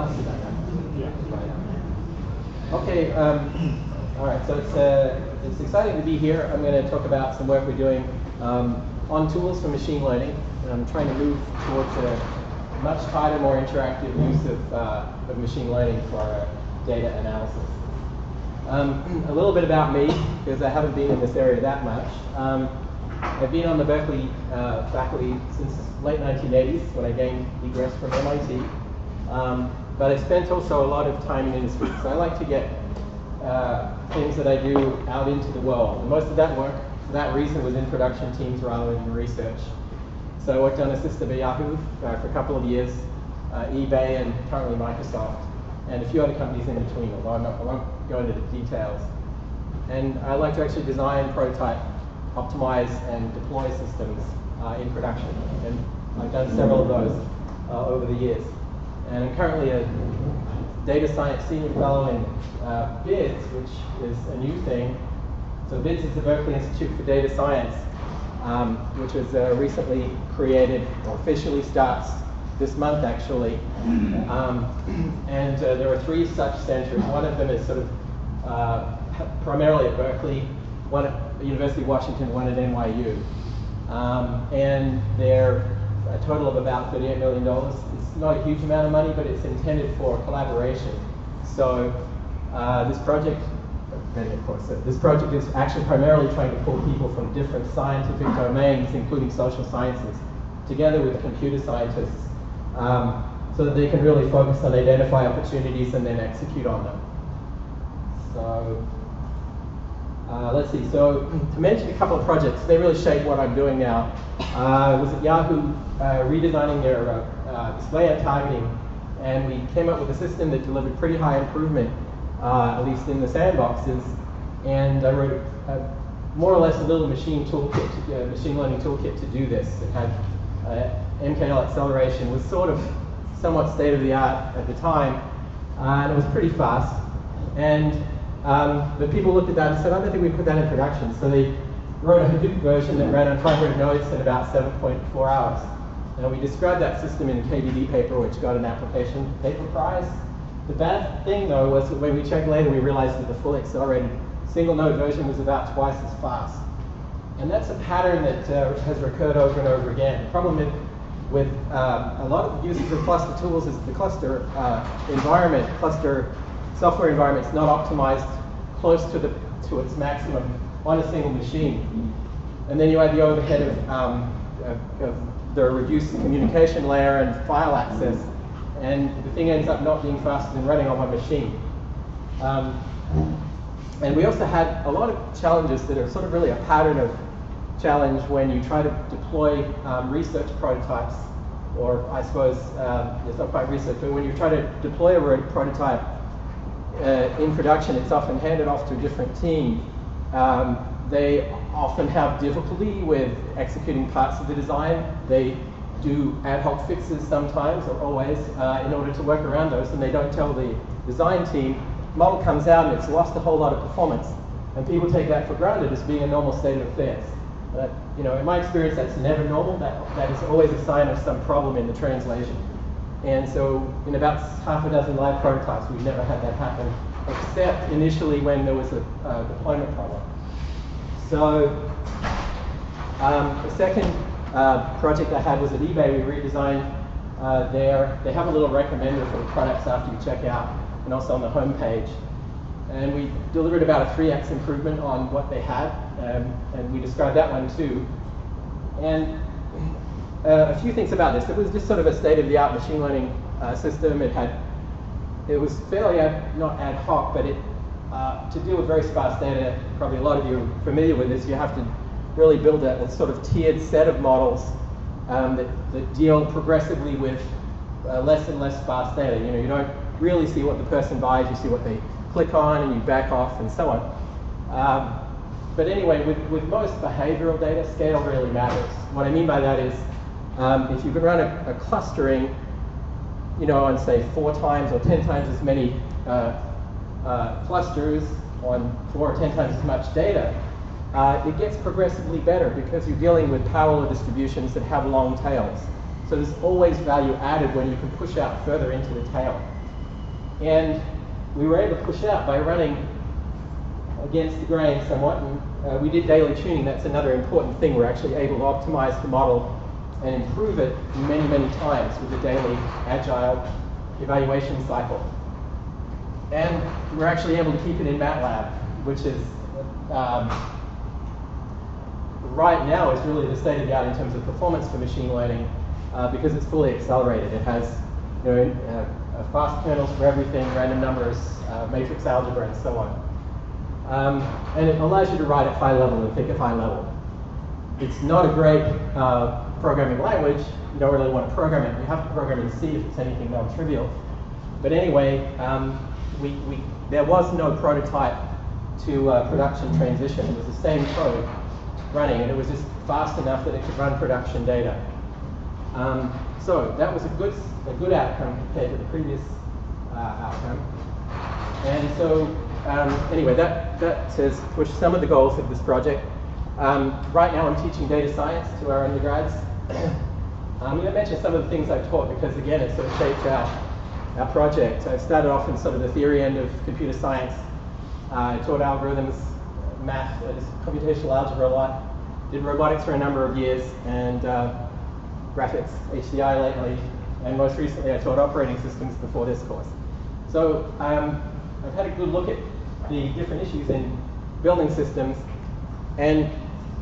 ask you about that. Yeah. Okay, all right, so it's exciting to be here. I'm going to talk about some work we're doing on tools for machine learning. I'm trying to move towards a much tighter, more interactive use of machine learning for data analysis. A little bit about me, because I haven't been in this area that much. I've been on the Berkeley faculty since late 1980s, when I gained egress from MIT. But I spent also a lot of time in industry, so I like to get things that I do out into the world. And most of that work, for that reason, was in production teams rather than research. So I worked on a system at Yahoo for a couple of years, eBay, and currently Microsoft, and a few other companies in between, although I won't go into the details. And I like to actually design, prototype, optimize, and deploy systems in production. And I've done several of those over the years. And I'm currently a data science senior fellow in BIDS, which is a new thing. So BIDS is the Berkeley Institute for Data Science, which was recently created, or officially starts this month actually. And there are 3 such centers. One of them is sort of primarily at Berkeley, one at the University of Washington, one at NYU. And they're a total of about $38 million. It's not a huge amount of money, but it's intended for collaboration. So this project is actually primarily trying to pull people from different scientific domains, including social sciences, together with computer scientists, so that they can really focus on identify opportunities and then execute on them. So let's see, so to mention a couple of projects, they really shape what I'm doing now. I was at Yahoo redesigning their display ad targeting, and we came up with a system that delivered pretty high improvement, at least in the sandboxes. And I wrote more or less a little machine toolkit, machine learning toolkit to do this. It had MKL acceleration, was sort of somewhat state of the art at the time, and it was pretty fast. And but people looked at that and said, I don't think we put that in production. So they wrote a Hadoop version that ran on 500 nodes in about 7.4 hours. And we described that system in a KDD paper, which got an application paper prize. The bad thing, though, was that when we checked later, we realized that the fully accelerated single node version was about twice as fast. And that's a pattern that has recurred over and over again. The problem with a lot of uses of cluster tools is the cluster environment, cluster software environment is not optimized close to its maximum on a single machine. And then you add the overhead of the reduced communication layer and file access, and the thing ends up not being faster than running on one machine. And we also had a lot of challenges that are sort of really a pattern of challenge when you try to deploy research prototypes, or I suppose it's not quite research, but when you try to deploy a prototype in production, it's often handed off to a different team. They often have difficulty with executing parts of the design. They do ad hoc fixes sometimes, or always, in order to work around those, and they don't tell the design team. Model comes out and it's lost a whole lot of performance, and people take that for granted as being a normal state of affairs. But, you know, in my experience, that's never normal. That is always a sign of some problem in the translation. And so in about half a dozen live prototypes, we've never had that happen, except initially when there was a deployment problem. So the second project I had was at eBay. We redesigned they have a little recommender for the products after you check out, and also on the home page. And we delivered about a 3x improvement on what they had, and we described that one too. And a few things about this. It was just sort of a state-of-the-art machine learning system. It was fairly not ad hoc, but to deal with very sparse data, probably a lot of you are familiar with this, you have to really build a sort of tiered set of models that deal progressively with less and less sparse data. You know, you don't really see what the person buys, you see what they click on, and you back off, and so on. But anyway, with most behavioral data, scale really matters. What I mean by that is, if you can run a clustering, you know, on say 4 times or 10 times as many clusters on 4 or 10 times as much data, it gets progressively better because you're dealing with power law distributions that have long tails. So there's always value added when you can push out further into the tail. And we were able to push it out by running against the grain somewhat, and we did daily tuning. That's another important thing. We're actually able to optimize the model and improve it many, many times with the daily agile evaluation cycle. And we're actually able to keep it in MATLAB, which is right now is really the state of the art in terms of performance for machine learning, because it's fully accelerated. It has fast kernels for everything, random numbers, matrix algebra, and so on. And it allows you to write at high level and think at high level. It's not a great programming language. You don't really want to program it. You have to program in C if it's anything non-trivial. But anyway, there was no prototype to production transition. It was the same code running, and it was just fast enough that it could run production data. So that was a good outcome compared to the previous outcome. And so anyway, that has pushed some of the goals of this project. Right now I'm teaching data science to our undergrads. I'm going to mention some of the things I've taught because, again, it sort of shapes our project. I started off in sort of the theory end of computer science. I taught algorithms, math, computational algebra a lot. Did robotics for a number of years, and graphics, HDI lately, and most recently I taught operating systems before this course. So I've had a good look at the different issues in building systems, and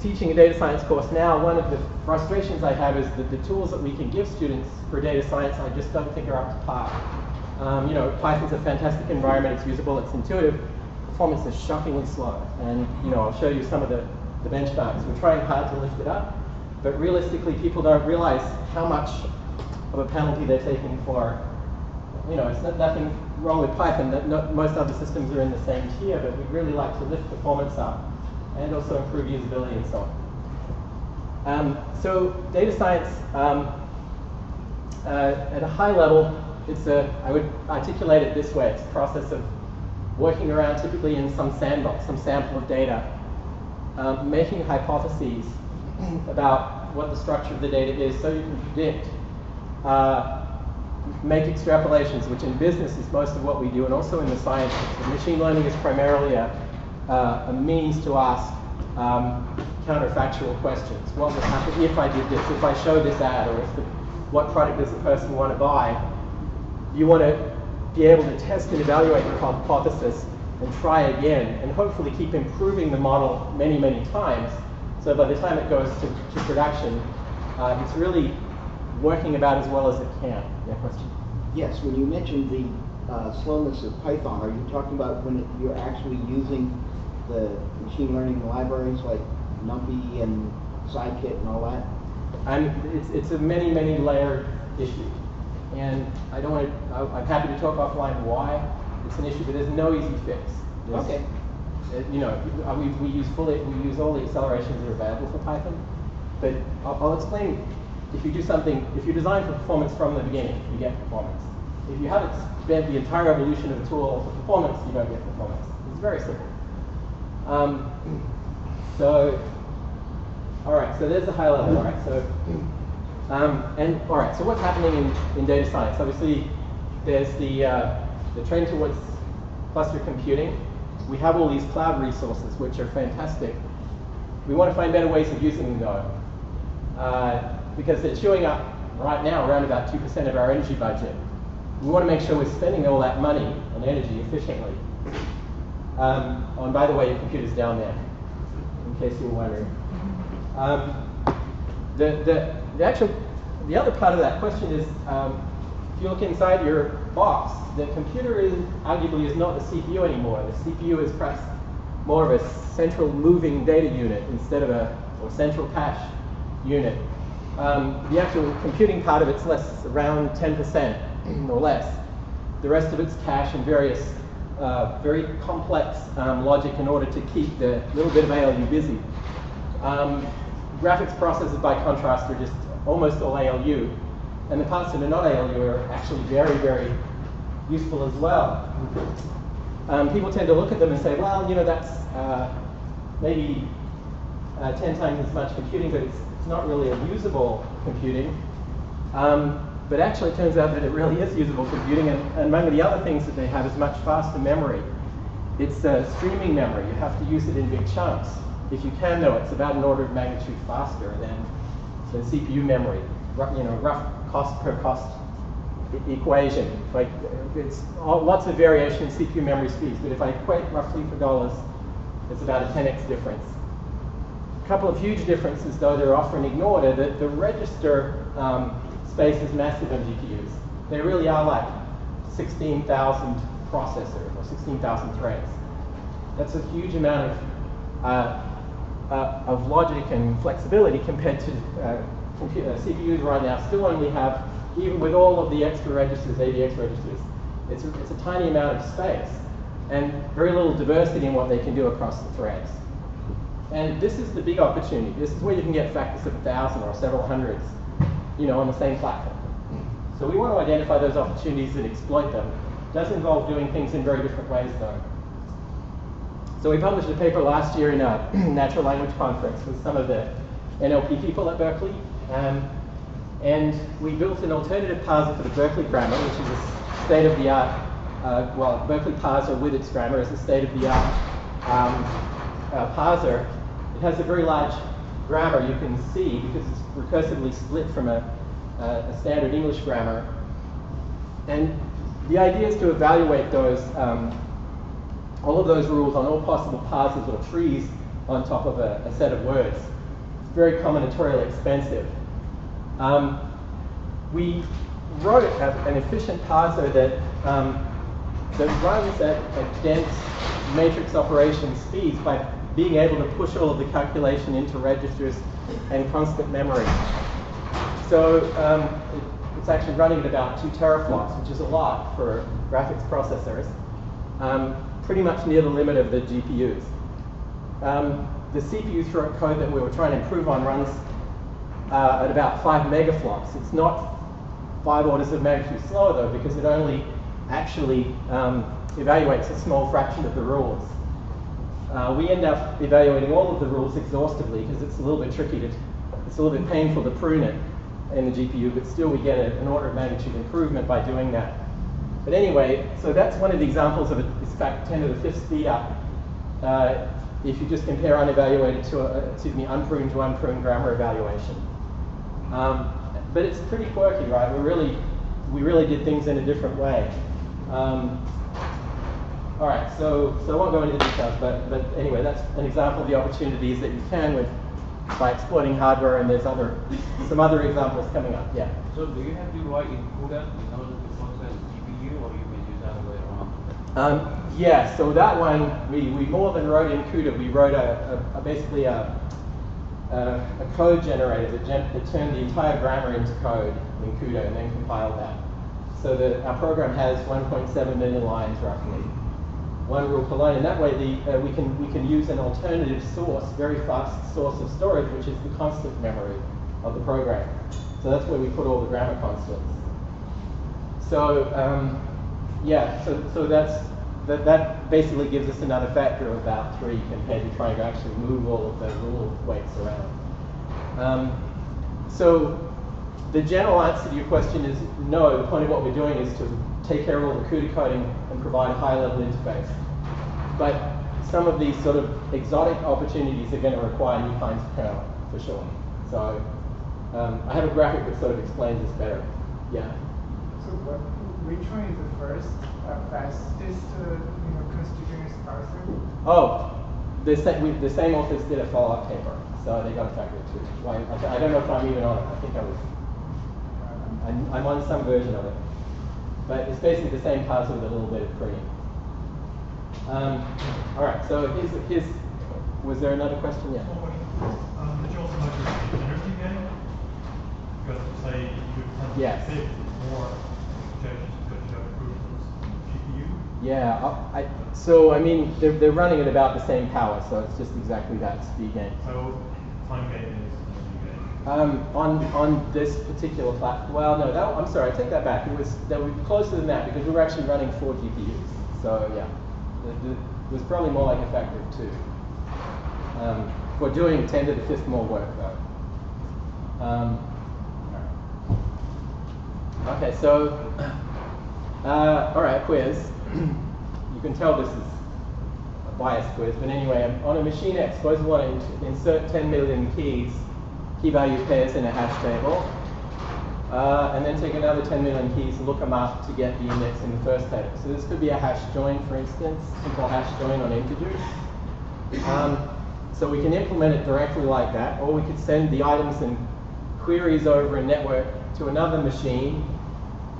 teaching a data science course now, one of the frustrations I have is that the tools that we can give students for data science I just don't think are up to par. Python's a fantastic environment, it's usable, it's intuitive. Performance is shockingly slow, and I'll show you some of the benchmarks. We're trying hard to lift it up, but realistically people don't realize how much of a penalty they're taking for, it's nothing wrong with Python, most other systems are in the same tier, but we'd really like to lift performance up and also improve usability and so on. So data science, at a high level, I would articulate it this way. It's a process of working around typically in some sandbox, some sample of data, making hypotheses about what the structure of the data is so you can predict, make extrapolations, which in business is most of what we do, and also in the sciences. Machine learning is primarily a means to ask counterfactual questions. What would happen if I did this, if I showed this ad, or what product does the person want to buy? You want to be able to test and evaluate your hypothesis and try again, and hopefully keep improving the model many, many times, so by the time it goes to production, it's really working about as well as it can. Yeah, question? Yes, when you mentioned the slowness of Python, are you talking about when you're actually using the machine learning libraries like NumPy and Scikit and all that? It's a many, many layered issue. And I'm happy to talk offline why it's an issue, but there's no easy fix. Okay. We use all the accelerations that are available for Python, but I'll explain. If you design for performance from the beginning, you get performance. If you haven't spent the entire evolution of a tool for performance, you don't get performance. It's very simple. All right, so there's the high level. All right, so what's happening in data science? Obviously, there's the trend towards cluster computing. We have all these cloud resources, which are fantastic. We want to find better ways of using them, though, because they're chewing up right now around about 2% of our energy budget. We want to make sure we're spending all that money and energy efficiently. And by the way, your computer's down there, in case you were wondering. The other part of that question is, if you look inside your box, the computer arguably is not the CPU anymore. The CPU is perhaps more of a central moving data unit instead of or central cache unit. The actual computing part of it's around 10% or less. The rest of it's cache and various very complex logic in order to keep the little bit of ALU busy. Graphics processors, by contrast, are just almost all ALU, and the parts that are not ALU are actually very, very useful as well. People tend to look at them and say, well, that's maybe 10 times as much computing, but it's not really a usable computing. But actually it turns out that it really is usable computing, and among the other things that they have is much faster memory. It's streaming memory. You have to use it in big chunks. If you can, though, it's about an order of magnitude faster than CPU memory. Rough cost per cost equation. Like it's lots of variation in CPU memory speeds, but if I equate roughly for dollars, it's about a 10x difference. A couple of huge differences, though, that are often ignored, are that the register space is massive on GPUs. They really are like 16,000 processors or 16,000 threads. That's a huge amount of logic and flexibility compared to CPUs right now. Still only have, even with all of the extra registers, AVX registers, it's a tiny amount of space and very little diversity in what they can do across the threads. And this is the big opportunity. This is where you can get factors of 1,000 or several hundreds, on the same platform. So we want to identify those opportunities and exploit them. It does involve doing things in very different ways, though. So we published a paper last year in a natural language conference with some of the NLP people at Berkeley. And we built an alternative parser for the Berkeley grammar, which is a state-of-the-art, Berkeley parser with its grammar is a state-of-the-art parser. It has a very large grammar, you can see, because it's recursively split from a standard English grammar. And the idea is to evaluate those, all of those rules on all possible parsers or trees on top of a set of words. It's very combinatorially expensive. We wrote an efficient parser that runs at dense matrix operation speeds by being able to push all of the calculation into registers and constant memory. So it's actually running at about 2 teraflops, which is a lot for graphics processors, pretty much near the limit of the GPUs. The CPU through code that we were trying to improve on runs at about 5 megaflops. It's not 5 orders of magnitude slower, though, because it only actually evaluates a small fraction of the rules. We end up evaluating all of the rules exhaustively because it's a little bit tricky it's a little bit painful to prune it in the GPU, but still we get an order of magnitude improvement by doing that. But anyway, so that's one of the examples of it's fact 10 to the 5th speed up. If you just compare unevaluated to, unpruned to unpruned grammar evaluation. But it's pretty quirky, right? We really did things in a different way. All right, so I won't go into the details, but anyway, that's an example of the opportunities that you can by exploiting hardware, and there's some other examples coming up. Yeah. So do you have to write in CUDA in order to process GPU, or you may use the other way around? Yeah, so that one, we more than wrote in CUDA, we wrote basically a code generator that turned the entire grammar into code in CUDA and then compiled that. So that our program has 1.7 million lines roughly, 1 rule per line, and that way we can use an alternative source, very fast source of storage, which is the constant memory of the program. So that's where we put all the grammar constants. So so that basically gives us another factor of about 3 compared to trying to actually move all of the rule weights around. So the general answer to your question is no. The point of what we're doing is to take care of all the CUDA coding and provide a high-level interface. But some of these sort of exotic opportunities are going to require new kinds of kernel, for sure. So I have a graphic that sort of explains this better. Yeah? So which one is the first, fastest constituent parser? Oh, the same authors did a follow-up paper, so they got a factor of 2. I don't know if I'm even on it. I think I was. I'm on some version of it. But it's basically the same parser with a little bit of pruning. All right, so was there another question? Yeah. Did you also measure the energy gain? Because say you tend to save more computations because you have improvements in GPU. Yeah, so I mean they're running at about the same power, so it's just exactly that speed gain. So time gain is energy gain. On this particular platform, well, no, I'm sorry, I take that back. It was closer than that because we were actually running 4 GPUs. So yeah, it was probably more like a factor of 2. We're doing 10 to the 5th more work though. Okay, so, all right, quiz. You can tell this is a biased quiz, but anyway, on a machine X, suppose we want to insert 10 million keys, key value pairs in a hash table, and then take another 10 million keys and look them up to get the index in the first table. So this could be a hash join, for instance, simple hash join on integers. So we can implement it directly like that, or we could send the items and queries over a network to another machine,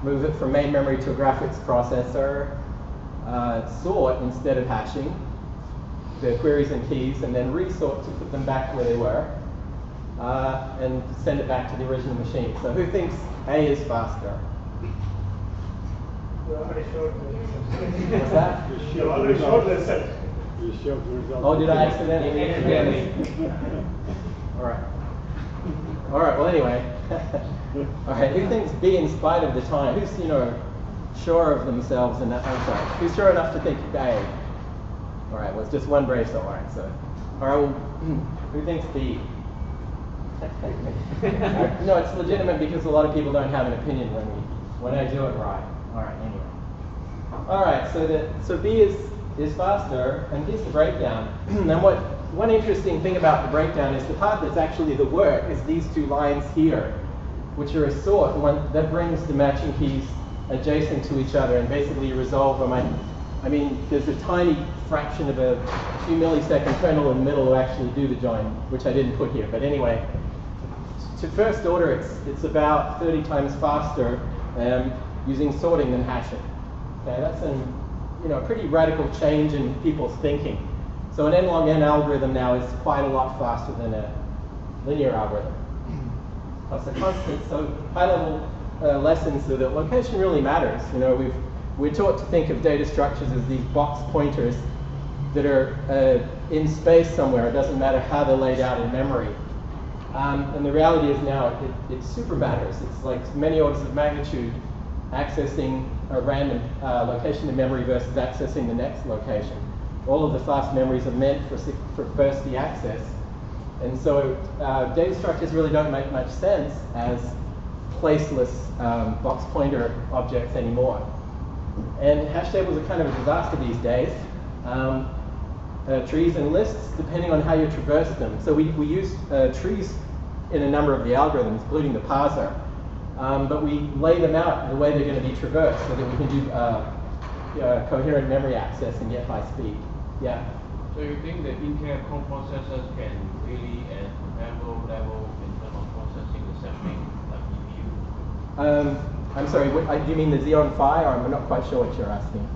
move it from main memory to a graphics processor, sort instead of hashing the queries and keys, and then resort to put them back where they were, and send it back to the original machine. So who thinks A is faster? What's that? Oh, did I accidentally? All right. All right, well anyway. All right, who thinks B in spite of the time? Who's, sure of themselves and that? I'm sorry. Who's sure enough to think A? All right, well it's just one brave soul, all right, so. All right, well, who thinks B? No, it's legitimate because a lot of people don't have an opinion when I do it right. All right, anyway. All right, so B is faster, and here's the breakdown. And one interesting thing about the breakdown is the part that's actually the work is these two lines here, which are a sort, one that brings the matching keys adjacent to each other and basically resolve them. I mean, there's a tiny fraction of a 2 millisecond kernel in the middle to actually do the join, which I didn't put here. But anyway, to first order, it's about 30 times faster using sorting than hashing. Okay, that's a pretty radical change in people's thinking. So an n log n algorithm now is quite a lot faster than a linear algorithm. Plus a constant, so high-level lessons so that location really matters. We're taught to think of data structures as these box pointers that are in space somewhere. It doesn't matter how they're laid out in memory. And the reality is now it super matters. It's like many orders of magnitude accessing a random location in memory versus accessing the next location. All of the fast memories are meant for bursty access. And so data structures really don't make much sense as placeless box pointer objects anymore. And hash tables are kind of a disaster these days. Trees and lists, depending on how you traverse them. So we use trees in a number of the algorithms, including the parser. But we lay them out the way they're going to be traversed so that we can do coherent memory access and get high speed. Yeah? So you think that Intel core processors can really at comparable level in terms of processing the sampling like GPU? I'm sorry, do you mean the Xeon Phi, or I'm not quite sure what you're asking?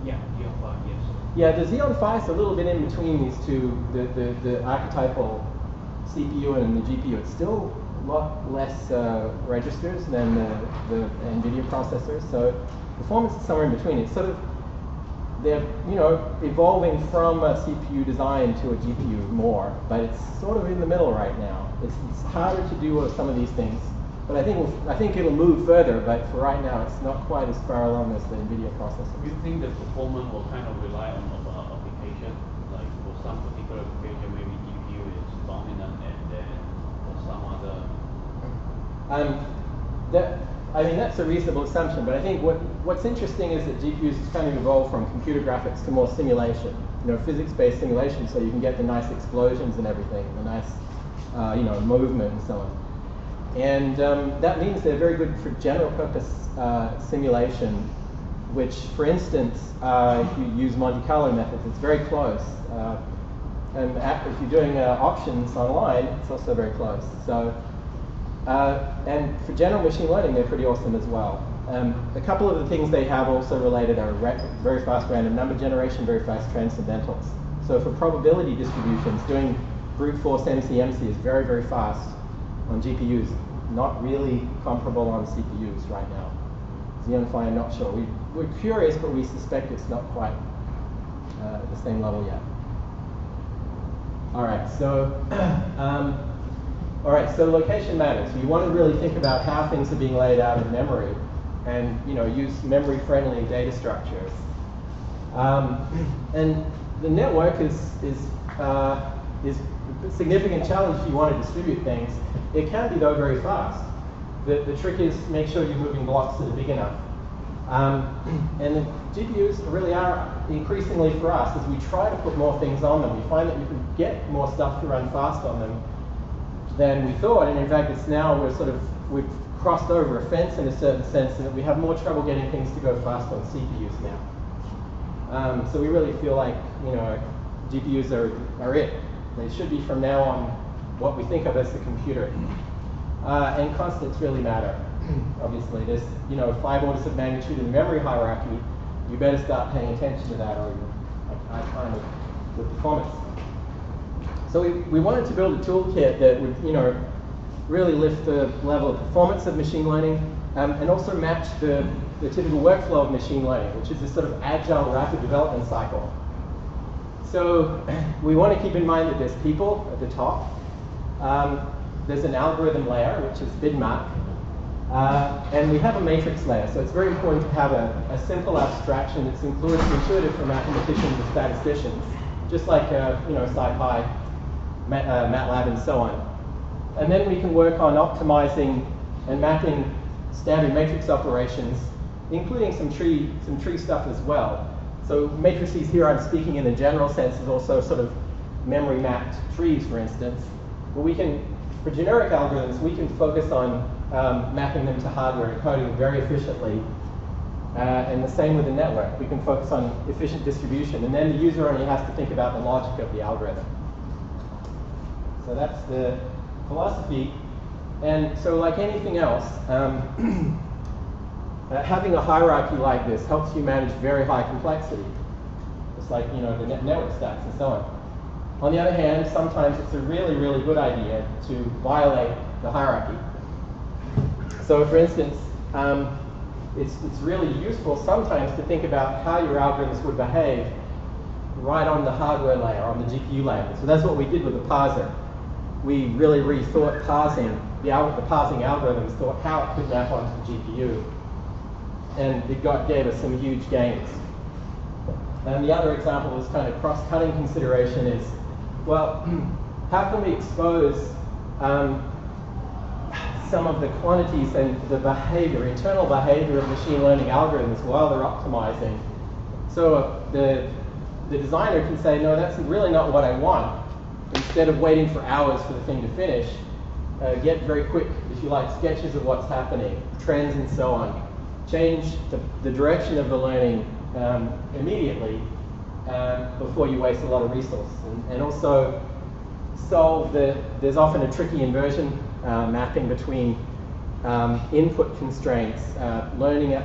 Yeah, Xeon Phi, yes. Yeah, the Xeon Phi is a little bit in between these two, the archetypal CPU and the GPU. It's still a lot less registers than the NVIDIA processors, so performance is somewhere in between. It's sort of, they're evolving from a CPU design to a GPU more, but it's sort of in the middle right now. It's harder to do some of these things, but I think it'll move further. But for right now, it's not quite as far along as the NVIDIA processors. Do you think the performance will kind of rely on application? Like for some particular application, maybe GPU is dominant, and then for some other. That's a reasonable assumption, but I think what's interesting is that GPUs kind of evolved from computer graphics to more simulation, physics-based simulation, so you can get the nice explosions and everything, the nice, movement and so on. And that means they're very good for general-purpose simulation, which, for instance, if you use Monte Carlo methods, it's very close. And if you're doing options online, it's also very close. So. And for general machine learning, they're pretty awesome as well. A couple of the things they have also related are very fast random number generation, very fast transcendentals. So for probability distributions, doing brute force MC-MC is very, very fast on GPUs. Not really comparable on CPUs right now. Xeon Phi, I'm not sure. We're curious, but we suspect it's not quite at the same level yet. All right, so location matters. You want to really think about how things are being laid out in memory, and use memory-friendly data structures. And the network is a significant challenge if you want to distribute things. It can be, though, very fast. The trick is make sure you're moving blocks that are big enough. And the GPUs really are increasingly for us, as we try to put more things on them, we find that you can get more stuff to run fast on them than we thought. And in fact, it's now we've crossed over a fence in a certain sense, and that we have more trouble getting things to go fast on CPUs now. So we really feel like, GPUs are it. They should be from now on what we think of as the computer. And constants really matter. Obviously, there's 5 orders of magnitude in the memory hierarchy. You better start paying attention to that, or I find with performance. So we wanted to build a toolkit that would really lift the level of performance of machine learning, and also match the typical workflow of machine learning, which is this sort of agile, rapid development cycle. So we want to keep in mind that there's people at the top. There's an algorithm layer, which is BIDMach, and we have a matrix layer. So it's very important to have a simple abstraction that's intuitive for mathematicians and statisticians, just like SciPy, MATLAB, and so on. And then we can work on optimizing and mapping standard matrix operations, including some tree stuff as well. So matrices here, I'm speaking in the general sense, is also sort of memory mapped trees, for instance. But we can, for generic algorithms, we can focus on mapping them to hardware and coding very efficiently. And the same with the network. We can focus on efficient distribution, and then the user only has to think about the logic of the algorithm. So that's the philosophy. And so, like anything else, having a hierarchy like this helps you manage very high complexity, just like the network stacks and so on. On the other hand, sometimes it's a really, really good idea to violate the hierarchy. So, for instance, it's really useful sometimes to think about how your algorithms would behave right on the hardware layer, on the GPU layer. So that's what we did with the parser. We really rethought parsing, the parsing algorithms, thought how it could map onto the GPU. And it gave us some huge gains. And the other example is kind of cross-cutting consideration is, well, how can we expose some of the quantities and the behavior, internal behavior of machine learning algorithms while they're optimizing? So the designer can say, no, that's really not what I want. Instead of waiting for hours for the thing to finish, get very quick, if you like, sketches of what's happening, trends and so on. Change the direction of the learning immediately before you waste a lot of resources. And also solve there's often a tricky inversion mapping between input constraints, learning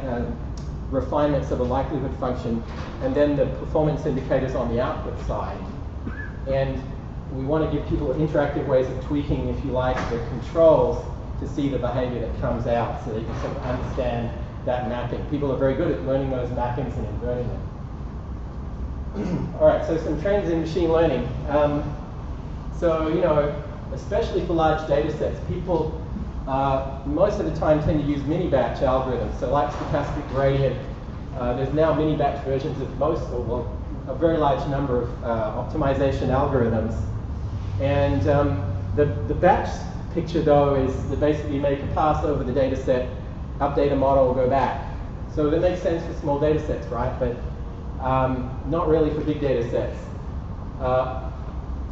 refinements of a likelihood function, and then the performance indicators on the output side. And we want to give people interactive ways of tweaking, if you like, the controls to see the behavior that comes out so that you can sort of understand that mapping. People are very good at learning those mappings and inverting them. All right, so some trends in machine learning. So, especially for large data sets, people most of the time tend to use mini-batch algorithms. So like stochastic gradient, there's now mini-batch versions of most, or well, a very large number of optimization algorithms. And the batch picture, though, is that basically you make a pass over the data set, update a model, go back. So that makes sense for small data sets, right? But not really for big data sets.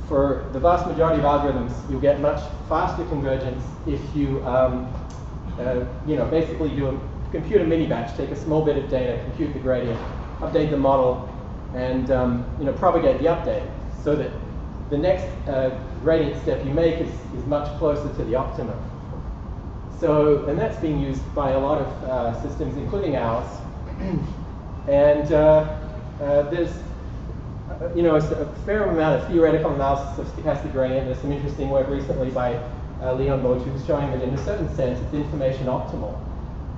For the vast majority of algorithms, you'll get much faster convergence if you, basically do a computer mini-batch, take a small bit of data, compute the gradient, update the model, and propagate the update, so that the next gradient step you make is much closer to the optimum. So, and that's being used by a lot of systems, including ours. And there's a fair amount of theoretical analysis of stochastic gradient. There's some interesting work recently by Leon Boge, who's showing that in a certain sense it's information optimal.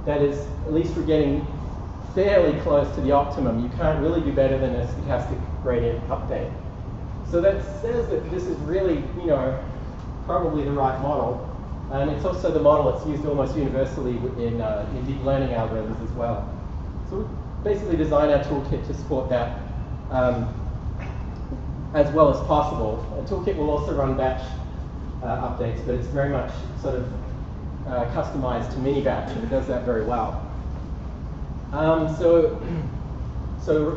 That is, at least we're getting fairly close to the optimum. You can't really do better than a stochastic gradient update. So that says that this is really, probably the right model. And it's also the model that's used almost universally in deep learning algorithms as well. So we basically designed our toolkit to support that as well as possible. A toolkit will also run batch updates, but it's very much sort of customized to mini-batch, and it does that very well. So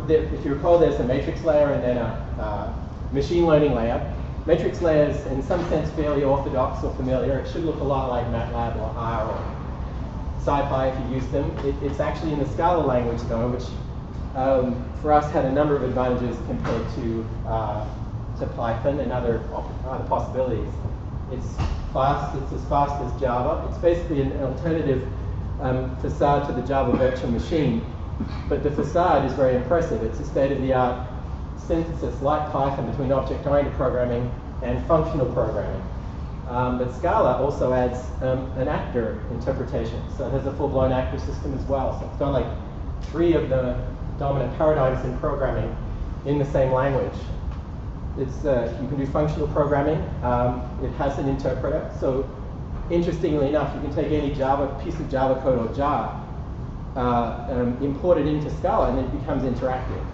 if you recall, there's a matrix layer and then a machine learning layer. Matrix layer is, in some sense, fairly orthodox or familiar. It should look a lot like MATLAB or R or SciPy if you use them. It's actually in the Scala language, though, which for us had a number of advantages compared to Python and other possibilities. It's fast. It's as fast as Java. It's basically an alternative facade to the Java virtual machine, but the facade is very impressive. It's a state-of-the-art synthesis, like Python, between object-oriented programming and functional programming. But Scala also adds an actor interpretation, so it has a full-blown actor system as well. So it's got like 3 of the dominant paradigms in programming in the same language. It's you can do functional programming. It has an interpreter. So interestingly enough, you can take any piece of Java code or jar, import it into Scala, and it becomes interactive.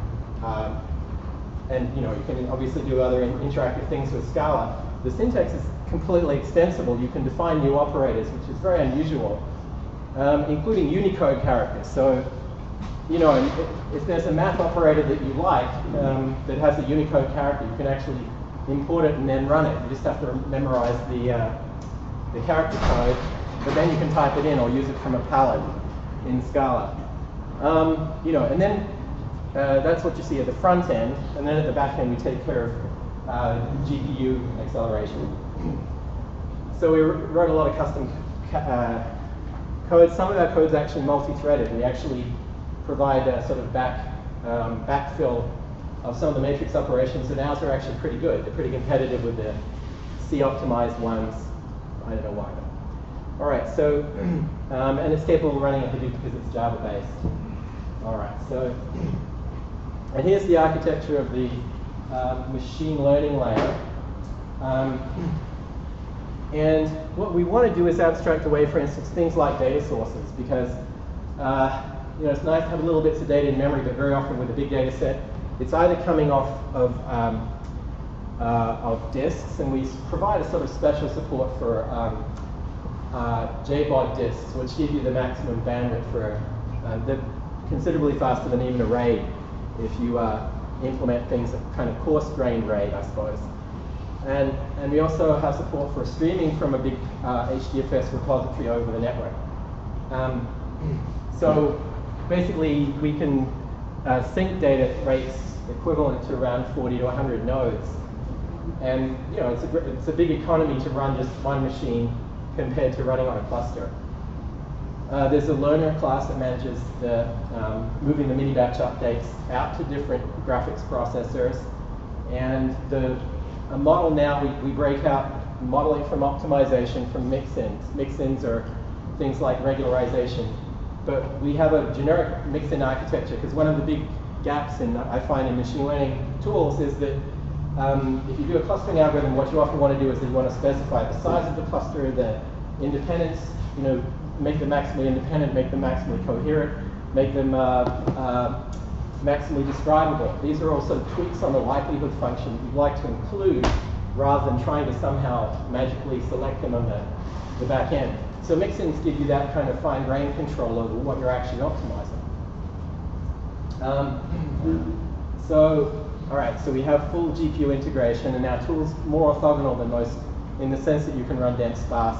And you can obviously do other interactive things with Scala. The syntax is completely extensible. You can define new operators, which is very unusual, including Unicode characters. So, if there's a math operator that you like that has a Unicode character, you can actually import it and then run it. You just have to memorize the character code, but then you can type it in or use it from a palette in Scala. And then that's what you see at the front end, and then at the back end we take care of GPU acceleration. So we wrote a lot of custom code. Some of our code is actually multi-threaded. We actually provide a sort of backfill of some of the matrix operations, and ours are actually pretty good. They're pretty competitive with the C-optimized ones. I don't know why. All right, so, and it's capable of running in Hadoop because it's Java-based. All right, so, and here's the architecture of the machine learning layer. And what we want to do is abstract away, for instance, things like data sources, because it's nice to have little bits of data in memory, but very often with a big data set, it's either coming off of disks, and we provide a sort of special support for JBOD disks, which give you the maximum bandwidth for they're considerably faster than even a RAID if you implement things at kind of coarse-grained RAID, I suppose. And we also have support for streaming from a big HDFS repository over the network. So basically, we can sync data rates equivalent to around 40 to 100 nodes. And it's a big economy to run just one machine compared to running on a cluster. There's a learner class that manages moving the mini-batch updates out to different graphics processors. And a model now, we break out modeling from optimization from mix-ins. Mix-ins are things like regularization. But we have a generic mix-in architecture, because one of the big gaps I find in machine learning tools is that if you do a clustering algorithm, what you often want to do is that you want to specify the size of the cluster, the independence, make them maximally independent, make them maximally coherent, make them maximally describable. These are all sort of tweaks on the likelihood function you'd like to include, rather than trying to somehow magically select them on the back end. So mix-ins give you that kind of fine-grained control over what you're actually optimizing. All right, so we have full GPU integration, and our tool's more orthogonal than most in the sense that you can run dense, sparse,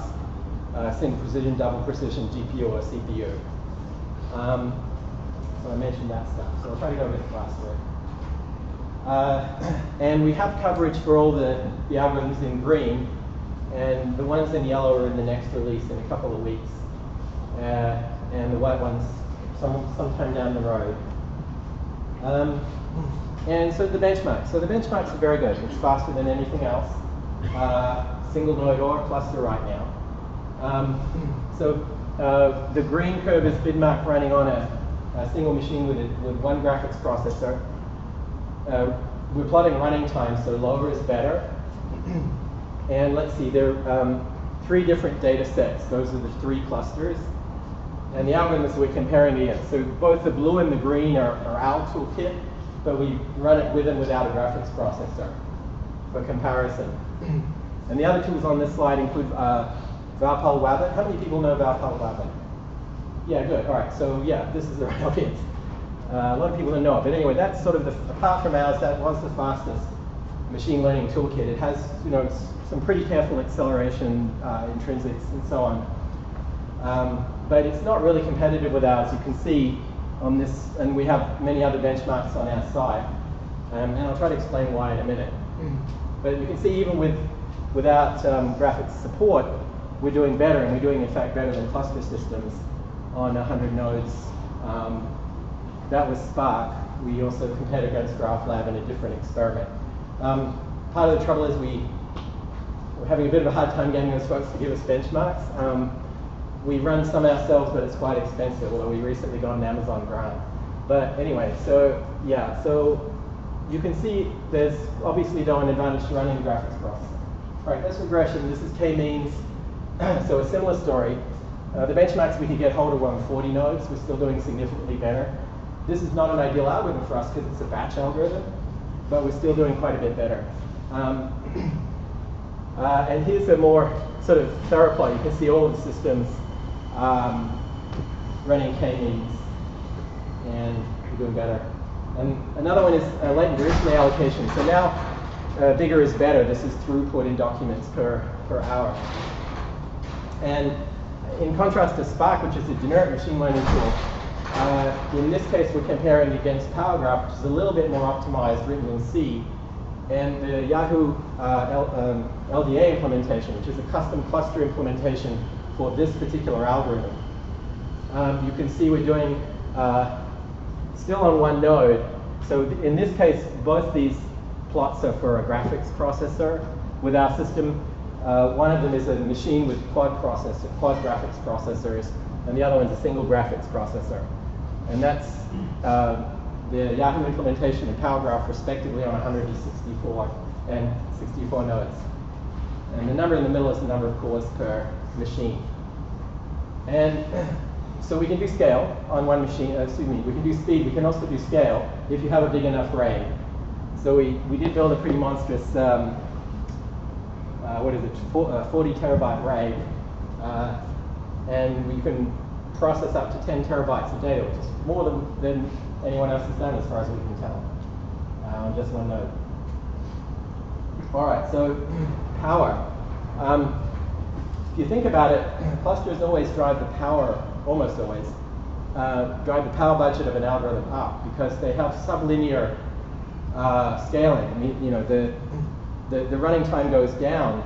single precision, double precision GPU or CPU. So I mentioned that stuff, so I'll try to go a bit faster. And we have coverage for all the algorithms in green, and the ones in yellow are in the next release in a couple of weeks, and the white ones sometime down the road. And so the benchmark. So the benchmarks are very good. It's faster than anything else, single node or cluster right now. The green curve is BIDMach running on a single machine with one graphics processor. We're plotting running time, so lower is better. And let's see, there are 3 different data sets. Those are the 3 clusters. And the algorithms we're comparing against. So both the blue and the green are our toolkit, but we run it with and without a graphics processor for comparison. And the other tools on this slide include Valpal-Wabbit. How many people know Valpal-Wabbit? Yeah, good. All right. So yeah, this is the right audience. A lot of people don't know it, but anyway, that's sort of apart from ours, that was the fastest machine learning toolkit. It has, some pretty careful acceleration, intrinsics, and so on. But it's not really competitive with ours. You can see on this, and we have many other benchmarks on our site, and I'll try to explain why in a minute. But you can see even without graphics support, we're doing better, and we're doing in fact better than cluster systems on 100 nodes. That was Spark. We also compared against GraphLab in a different experiment. Part of the trouble is we're having a bit of a hard time getting those folks to give us benchmarks. We run some ourselves, but it's quite expensive, although we recently got an Amazon grant. But anyway, so yeah, so you can see there's obviously though an advantage to running the graphics processor. All right, that's regression. This is k-means. So a similar story. The benchmarks we could get hold of were on 40 nodes. We're still doing significantly better. This is not an ideal algorithm for us because it's a batch algorithm, but we're still doing quite a bit better. And here's a more sort of thorough plot. You can see all of the systems running k-means, and we're doing better. And another one is latent replay allocation. So now bigger is better. This is throughput in documents per hour. And in contrast to Spark, which is a generic machine learning tool, in this case we're comparing against PowerGraph, which is a little bit more optimized, written in C, and the Yahoo LDA implementation, which is a custom cluster implementation for this particular algorithm. You can see we're doing still on one node. So in this case, both these plots are for a graphics processor. With our system, one of them is a machine with quad graphics processors, and the other one's a single graphics processor. And that's the Yahoo implementation and PowerGraph respectively on 164 and 64 nodes. And the number in the middle is the number of cores per machine. And so we can do scale on one machine, we can do speed, we can also do scale if you have a big enough RAID. So we did build a pretty monstrous, 40 terabyte RAID, and we can process up to 10 terabytes of data, which is more than anyone else has done as far as we can tell, on just one node. All right, so power. If you think about it, clusters always drive the power, almost always, drive the power budget of an algorithm up because they have sublinear scaling. I mean, the running time goes down,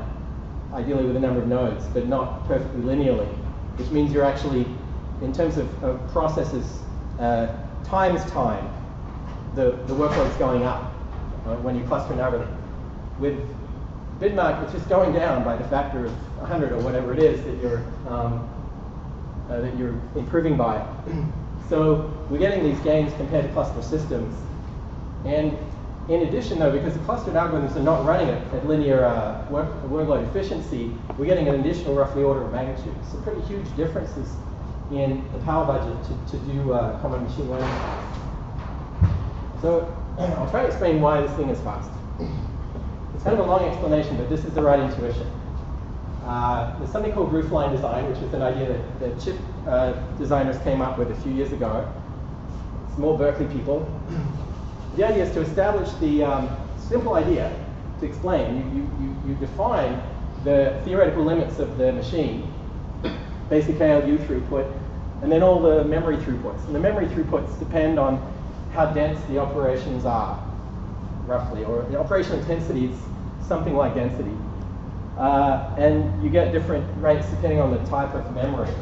ideally with the number of nodes, but not perfectly linearly, which means you're actually, in terms of processes, times time, the workload's going up when you cluster an algorithm. With BIDMach, it's just going down by the factor of 100 or whatever it is that you're improving by. So we're getting these gains compared to cluster systems. And in addition, though, because the clustered algorithms are not running at linear workload efficiency, we're getting an additional roughly order of magnitude. So pretty huge differences in the power budget to do common machine learning. So I'll try to explain why this thing is fast. It's kind of a long explanation, but this is the right intuition. There's something called Roofline design, which is an idea that chip designers came up with a few years ago. It's more Berkeley people. The idea is to establish the simple idea to explain. You define the theoretical limits of the machine, basic ALU throughput, and then all the memory throughputs. And the memory throughputs depend on how dense the operations are, roughly, or the operational intensity is something like density. And you get different rates depending on the type of memory.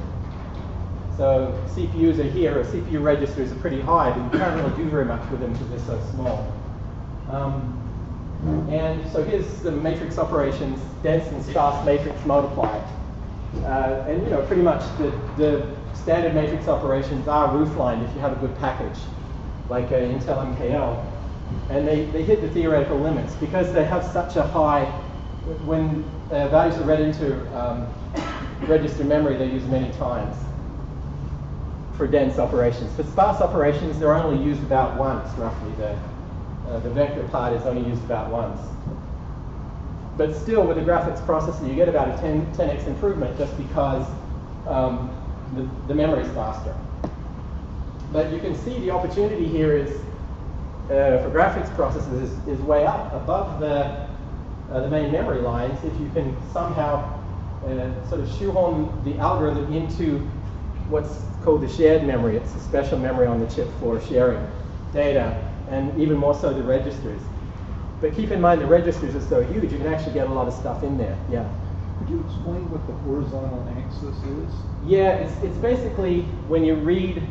So CPUs are here, or CPU registers are pretty high, but you can't really do very much with them because they're so small. And so here's the matrix operations, dense and sparse matrix multiplied. And pretty much the standard matrix operations are rooflined if you have a good package, like Intel MKL. And they hit the theoretical limits because they have such a high, when values are read into register memory, they're used many times for dense operations. For sparse operations, they're only used about once, roughly. The vector part is only used about once. But still, with a graphics processor, you get about a 10x improvement just because the memory is faster. But you can see the opportunity here is for graphics processors is way up above the main memory lines if you can somehow sort of shoehorn the algorithm into what's called the shared memory. It's a special memory on the chip for sharing data, and even more so the registers. But keep in mind the registers are so huge, you can actually get a lot of stuff in there. Yeah. Could you explain what the horizontal axis is? Yeah, it's basically when you read,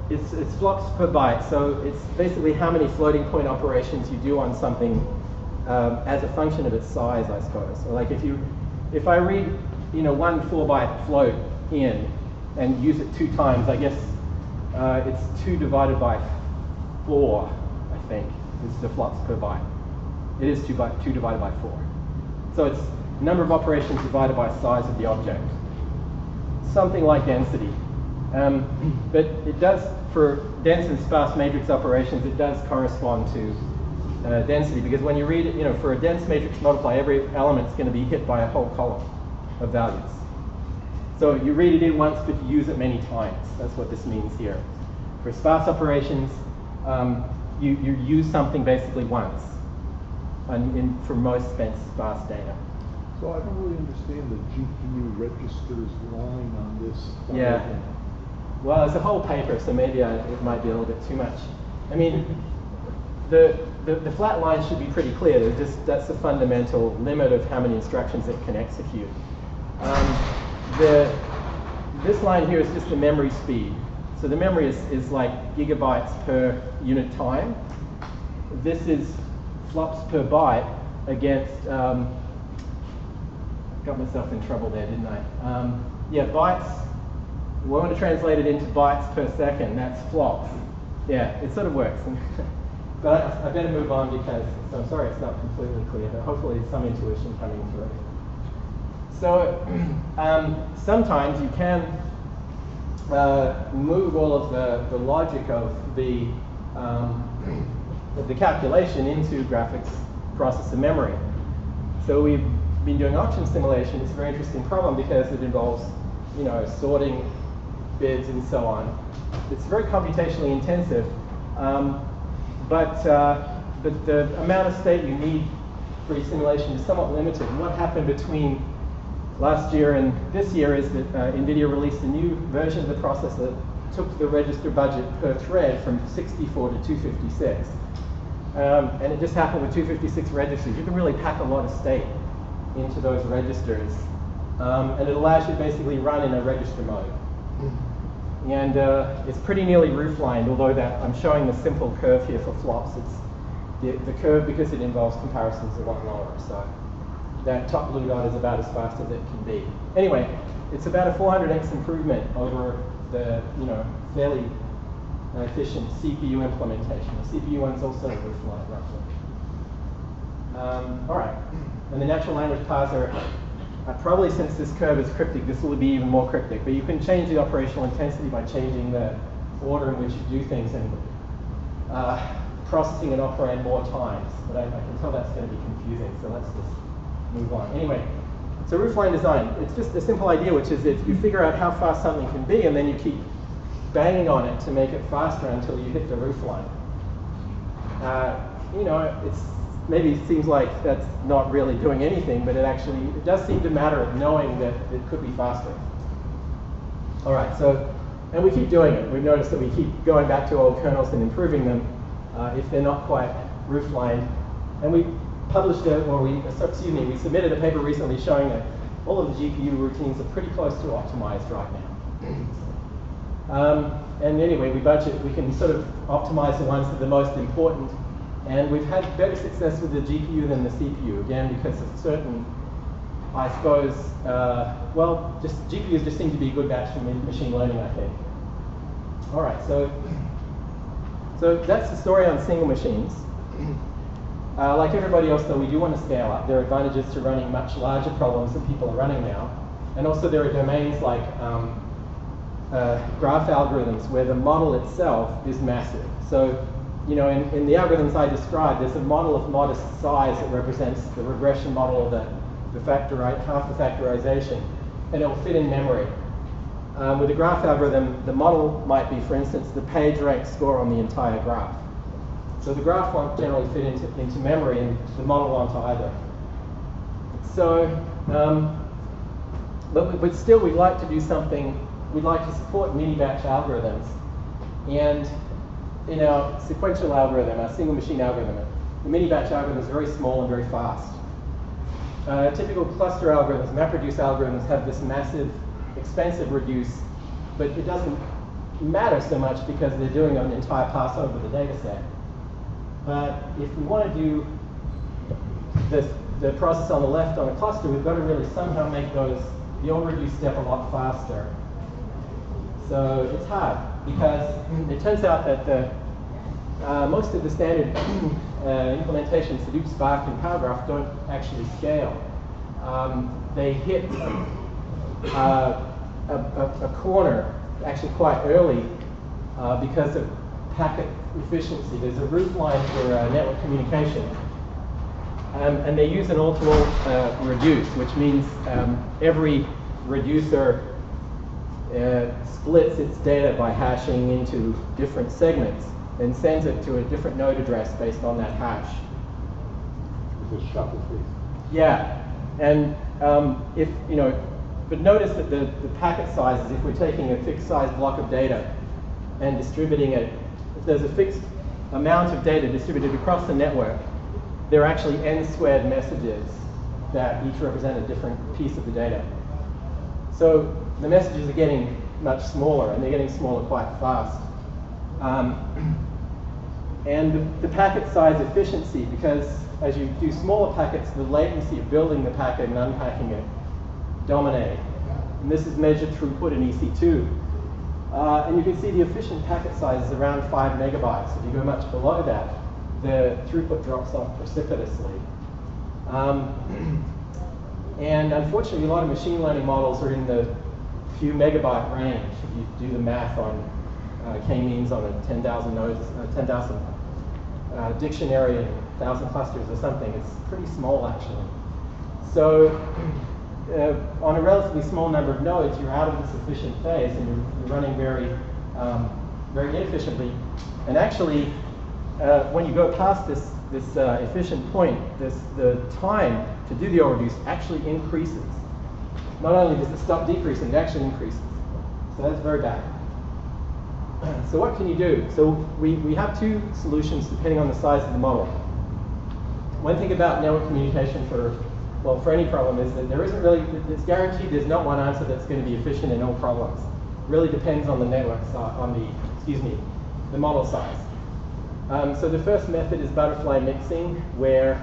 it's flops per byte. So it's basically how many floating point operations you do on something as a function of its size, I suppose. So like if I read, one 4-byte float in and use it 2 times, I guess it's 2 divided by 4, I think, is the flops per byte. It is 2 divided by 4. So it's number of operations divided by size of the object. Something like density. But it does, for dense and sparse matrix operations, it does correspond to density, because when you read it, for a dense matrix multiply, every element's going to be hit by a whole column of values. So you read it in once, but you use it many times. That's what this means here. For sparse operations, you use something basically once for most sparse data. So I don't really understand the GPU registers line on this. Yeah. Well, it's a whole paper, so maybe it might be a little bit too much. I mean, the flat line should be pretty clear. That's the fundamental limit of how many instructions it can execute. This line here is just the memory speed. So the memory is like gigabytes per unit time. This is flops per byte against, got myself in trouble there, didn't I? Yeah, bytes, we want to translate it into bytes per second, that's flops. Yeah, it sort of works. But I better move on because, I'm sorry it's not completely clear, but hopefully there's some intuition coming through. So sometimes you can move all of the logic of the calculation into graphics processor memory. So we've been doing auction simulation. It's a very interesting problem because it involves, sorting bids and so on. It's very computationally intensive, but the amount of state you need for your simulation is somewhat limited. And what happened between last year and this year is that NVIDIA released a new version of the processor that took the register budget per thread from 64 to 256. And it just happened with 256 registers. You can really pack a lot of state into those registers. And it allows you to basically run in a register mode. And it's pretty nearly rooflined, although I'm showing the simple curve here for flops. It's the curve, because it involves comparisons, is a lot lower. So that top blue dot is about as fast as it can be. Anyway, it's about a 400x improvement over the fairly efficient CPU implementation. The CPU one's also a roofline, roughly. All right, and the natural language parser, probably since this curve is cryptic, this will be even more cryptic, but you can change the operational intensity by changing the order in which you do things and processing an operand more times. But I can tell that's going to be confusing, so let's just move on. Anyway, so roofline design, it's just a simple idea, which is if you figure out how fast something can be and then you keep banging on it to make it faster until you hit the roofline. Maybe it seems like that's not really doing anything, but it does seem to matter of knowing that it could be faster. All right, and we keep doing it. We've noticed that we keep going back to old kernels and improving them if they're not quite rooflined. And we published we submitted a paper recently showing that all of the GPU routines are pretty close to optimized right now. And anyway, we can sort of optimize the ones that are the most important. And we've had better success with the GPU than the CPU, again, because of certain, I suppose, GPUs just seem to be a good match for machine learning, I think. All right, so that's the story on single machines. Like everybody else, though, we do want to scale up. There are advantages to running much larger problems that people are running now. And also there are domains like graph algorithms where the model itself is massive. So, you know, in the algorithms I described, there's a model of modest size that represents the regression model of half the factorization, and it will fit in memory. With a graph algorithm, the model might be, for instance, the page rank score on the entire graph. So the graph won't generally fit into memory, and the model won't either. So, but still, we'd like to do something. We'd like to support mini-batch algorithms, and in our sequential algorithm, our single machine algorithm, the mini-batch algorithm is very small and very fast. Typical cluster algorithms, MapReduce algorithms, have this massive, expensive reduce, but it doesn't matter so much because they're doing an entire pass over the data set. But if we want to do the process on the left on a cluster, we've got to really somehow make the old reduce step a lot faster. So it's hard because it turns out that most of the standard implementations for Hadoop, Spark, and Paragraph don't actually scale. They hit a corner actually quite early because of packet efficiency. There's a Roofline for network communication. And they use an all-to-all reduce, which means every reducer splits its data by hashing into different segments and sends it to a different node address based on that hash. It's a shuffle tree. Yeah, and if you know, but notice that the packet sizes, if we're taking a fixed size block of data and distributing it, if there's a fixed amount of data distributed across the network, there are actually n-squared messages that each represent a different piece of the data. So the messages are getting much smaller, and they're getting smaller quite fast. And the packet size efficiency, because as you do smaller packets, the latency of building the packet and unpacking it dominate. And this is measured throughput in EC2. And you can see the efficient packet size is around 5 megabytes. If you go much below that, the throughput drops off precipitously. And unfortunately, a lot of machine learning models are in the few megabyte range. If you do the math on k-means on a 10,000 nodes, 10,000 dictionary and 1,000 clusters or something, it's pretty small actually. So on a relatively small number of nodes, you're out of this efficient phase and you're running very, very inefficiently. And actually, when you go past this efficient point, the time to do the reduce actually increases. Not only does it stop decreasing, it actually increases. So that's very bad. So what can you do? So we have two solutions depending on the size of the model. One thing about network communication for any problem is that there isn't really, it's guaranteed there's not one answer that's going to be efficient in all problems. It really depends on the network size, the model size. So the first method is butterfly mixing, where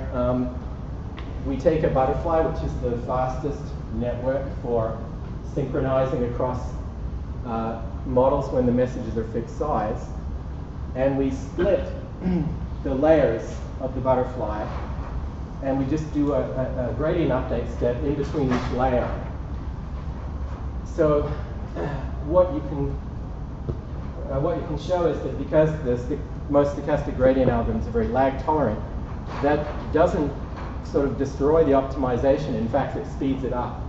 we take a butterfly, which is the fastest network for synchronizing across models when the messages are fixed size, and we split the layers of the butterfly, and we just do a gradient update step in between each layer. So what you can show is that because most stochastic gradient algorithms are very lag tolerant, that doesn't sort of destroy the optimization. In fact, it speeds it up.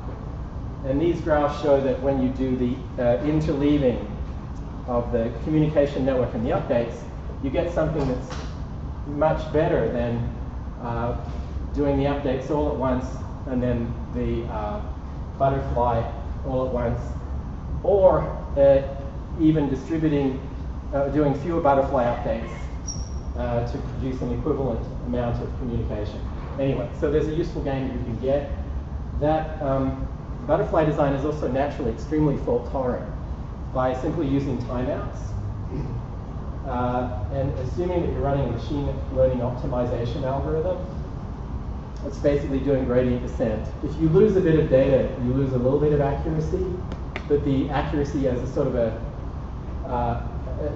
And these graphs show that when you do the interleaving of the communication network and the updates, you get something that's much better than doing the updates all at once and then the butterfly all at once, or even distributing, doing fewer butterfly updates to produce an equivalent amount of communication. Anyway, so there's a useful gain that you can get. That butterfly design is also naturally extremely fault tolerant by simply using timeouts and assuming that you're running a machine learning optimization algorithm. It's basically doing gradient descent. If you lose a bit of data, you lose a little bit of accuracy, but the accuracy as a sort of an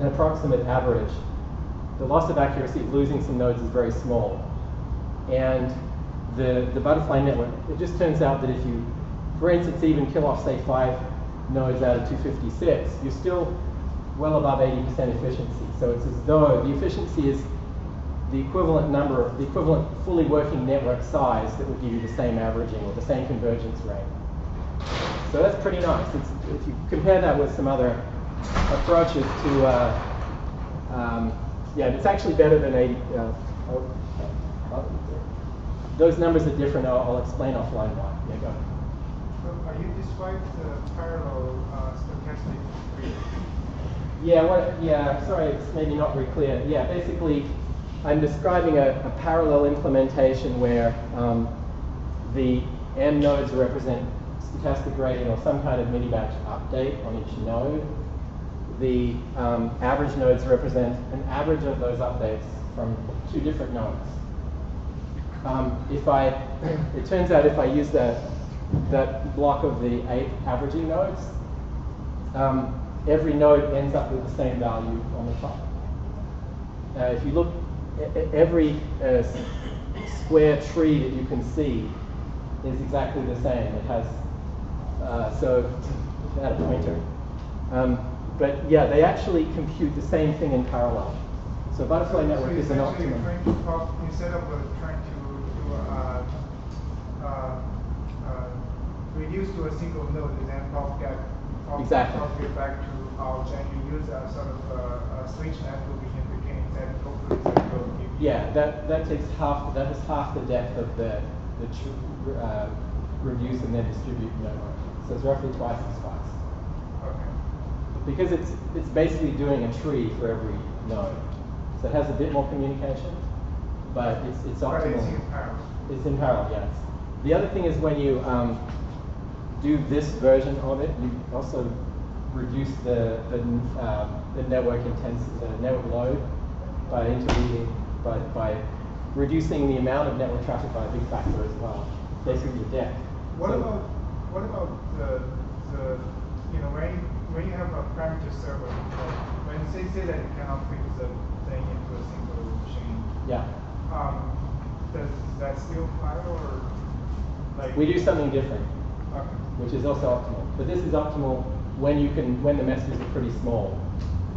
approximate average. The loss of accuracy of losing some nodes is very small. And the butterfly network, it just turns out that if you, for instance, even kill off, say, 5 nodes out of 256, you're still well above 80% efficiency. So it's as though the efficiency is the equivalent number, the equivalent fully working network size that would give you the same averaging or the same convergence rate. So that's pretty nice. If you compare that with some other approaches to, yeah, it's actually better than 80. Those numbers are different. I'll explain offline why. Yeah, go ahead. So you described the parallel stochastic grid. Yeah, sorry, it's maybe not very clear. Yeah, basically, I'm describing a parallel implementation where the m nodes represent stochastic gradient or some kind of mini-batch update on each node. The average nodes represent an average of those updates from two different nodes. It turns out if I use that block of the 8 averaging nodes, every node ends up with the same value on the top. If you look, every square tree that you can see is exactly the same. It has, so add a pointer. But yeah, they actually compute the same thing in parallel. So butterfly network is an optimum. Instead of trying to reduce to a single node and then propagate back to our chain, you use a sort of a switch network in between that hopefully will give you. Yeah, that takes half the depth of the reduce and then distribute network. So it's roughly twice as fast. Okay. Because it's basically doing a tree for every node. So it has a bit more communication, but it's optimal. But it's in parallel. It's in parallel, yes. The other thing is when you do this version of it, you also reduce the network intensity, the network load by reducing the amount of network traffic by a big factor as well. Basically the depth. What about the when you have a parameter server, when say that you cannot fit the thing into a single machine, yeah. Does that still apply or like? We do something different, okay. Which is also optimal. But this is optimal when the messages are pretty small,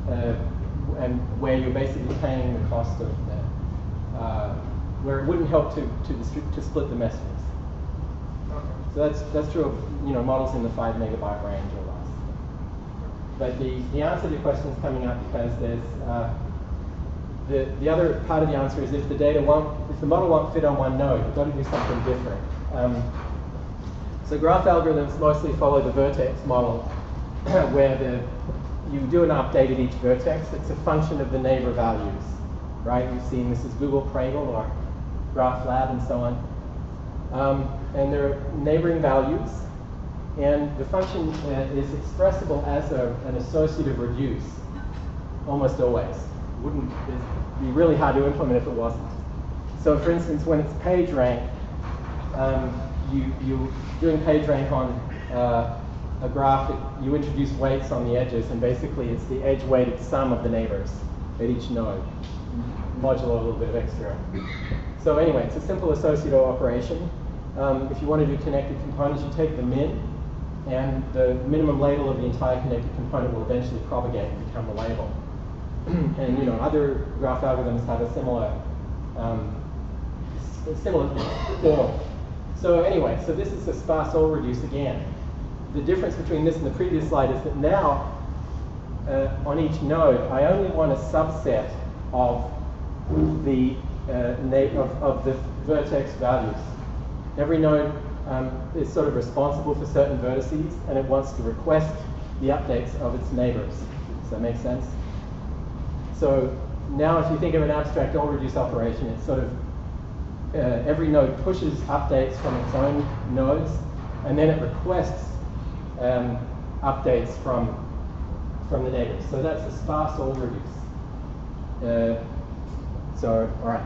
and where you're basically paying the cost of where it wouldn't help to split the messages. Okay. So that's true of models in the 5 megabyte range or less. But the answer to your question is coming up because there's the other part of the answer is if the model won't fit on one node, you've got to do something different. So graph algorithms mostly follow the vertex model, where you do an update at each vertex. It's a function of the neighbor values, right? You've seen this is Google Cradle or Graph Lab and so on. And there are neighboring values, and the function is expressible as an associative reduce, almost always. It'd be really hard to implement if it wasn't. So for instance, when it's page rank, you're doing page rank on a graph, you introduce weights on the edges, and basically it's the edge-weighted sum of the neighbors at each node, modulo a little bit of extra. So anyway, it's a simple associative operation. If you want to do connected components, you take the min, and the minimum label of the entire connected component will eventually propagate and become the label. And other graph algorithms have a similar form. So anyway, so this is a sparse all reduce again. The difference between this and the previous slide is that now on each node, I only want a subset of the vertex values. Every node is sort of responsible for certain vertices, and it wants to request the updates of its neighbors. Does that make sense? So now if you think of an abstract all reduce operation, it's sort of every node pushes updates from its own nodes, and then it requests updates from the neighbors. So that's a sparse all reduce. All right.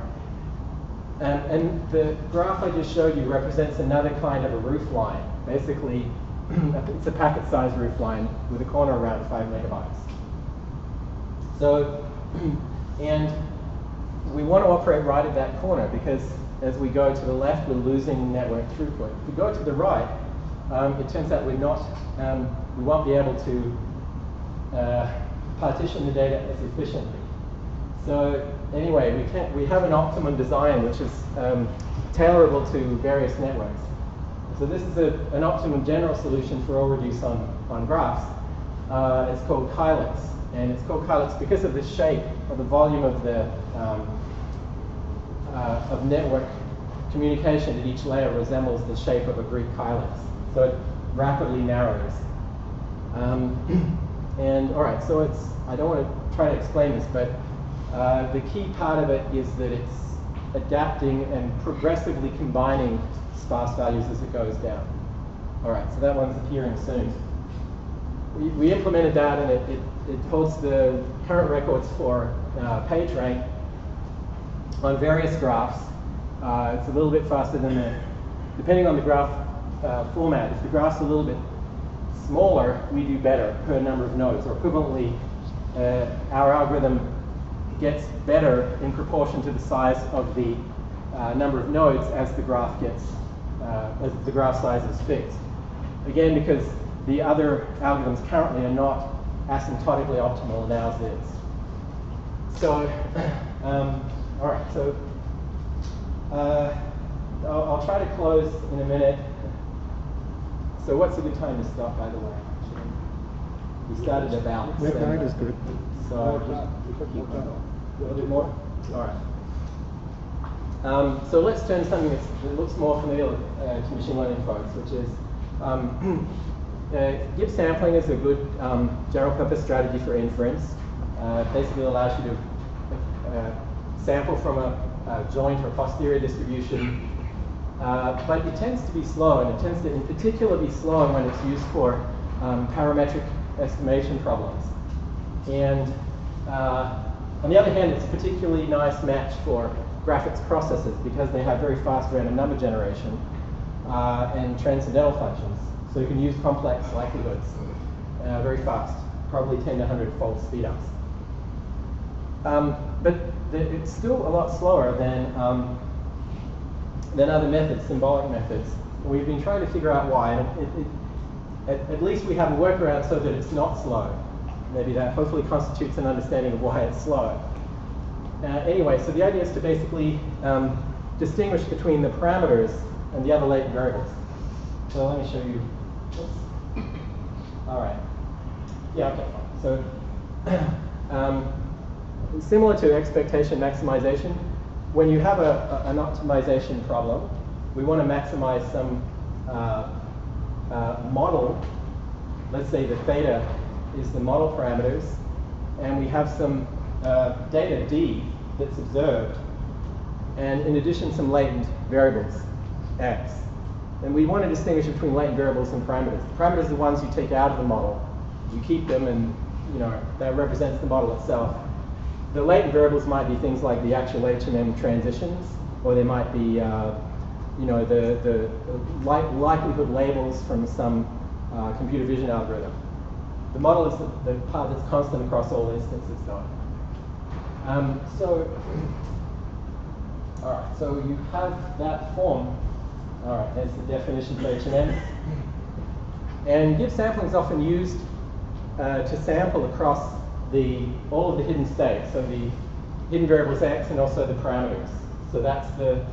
And the graph I just showed you represents another kind of a roofline. Basically, it's a packet size roofline with a corner around 5 megabytes. So, and we want to operate right at that corner because as we go to the left, we're losing network throughput. If we go to the right, it turns out we won't be able to partition the data as efficiently. So anyway, we have an optimum design which is tailorable to various networks. So this is an optimum general solution for all reduce on graphs. It's called Kylix, and it's called Kylix because of the shape or the volume of the of network communication at each layer resembles the shape of a Greek Kylix. So it rapidly narrows. And all right, so I don't want to try to explain this, but the key part of it is that it's adapting and progressively combining sparse values as it goes down. All right, so that one's appearing soon. We implemented that, and it holds the current records for page rank on various graphs. It's a little bit faster than depending on the graph format. If the graph's a little bit smaller, we do better per number of nodes, or equivalently, our algorithm gets better in proportion to the size of the number of nodes as the graph gets, as the graph size is fixed. Again, because the other algorithms currently are not asymptotically optimal, and ours is. So, all right, so I'll try to close in a minute. So what's a good time to stop, by the way? We started about 7. 9 is good. So just keep going. A little bit more? All right. So let's turn to something that looks more familiar to machine learning folks, which is give sampling is a good general purpose strategy for inference. Basically allows you to sample from a joint or posterior distribution, but it tends to be slow, and it tends to in particular be slow when it's used for parametric estimation problems. And on the other hand, it's a particularly nice match for graphics processors because they have very fast random number generation and transcendental functions. So you can use complex likelihoods very fast, probably 10 to 100-fold speedups. But it's still a lot slower than other methods, symbolic methods. We've been trying to figure out why. And at least we have a workaround so that it's not slow. Maybe that hopefully constitutes an understanding of why it's slow. Anyway, so the idea is to basically distinguish between the parameters and the other latent variables. So let me show you. Oops. All right. Yeah, okay, fine. So similar to expectation maximization, when you have an optimization problem, we want to maximize some model. Let's say the theta is the model parameters, and we have some data d that's observed, and in addition some latent variables, x. And we want to distinguish between latent variables and parameters. The parameters are the ones you take out of the model. You keep them, and that represents the model itself. The latent variables might be things like the actual H&M transitions, or they might be the likelihood labels from some computer vision algorithm. The model is the part that's constant across all instances, though. All right, so you have that form. All right, there's the definition for H&M. And give sampling is often used to sample across all of the hidden states, so the hidden variables x and also the parameters. So that's the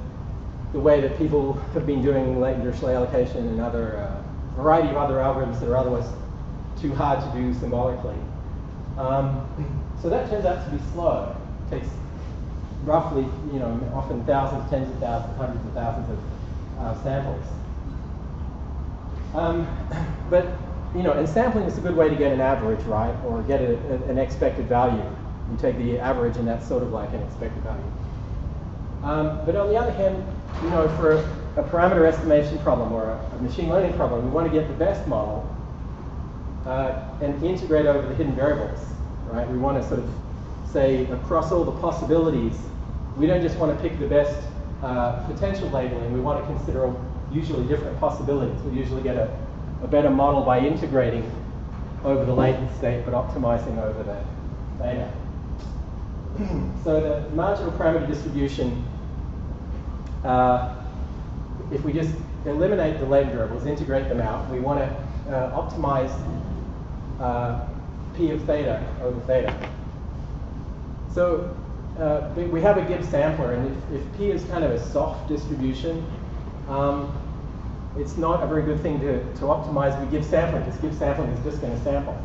way that people have been doing latent Dirichlet allocation and other variety of other algorithms that are otherwise too hard to do symbolically. So that turns out to be slow. It takes roughly, often thousands, tens of thousands, hundreds of thousands of samples. And sampling is a good way to get an average, right? Or get an expected value. You take the average, and that's sort of like an expected value. But on the other hand, for a parameter estimation problem or a machine learning problem, we want to get the best model and integrate over the hidden variables, right? We want to sort of say across all the possibilities, we don't just want to pick the best potential labeling. We want to consider usually different possibilities. We usually get a better model by integrating over the latent state, but optimizing over the theta. So the marginal parameter distribution, if we just eliminate the latent variables, integrate them out, we want to optimize P of theta over theta. So we have a Gibbs sampler, and if P is kind of a soft distribution, it's not a very good thing to optimize with Gibbs sampling, because Gibbs sampling is just going to sample.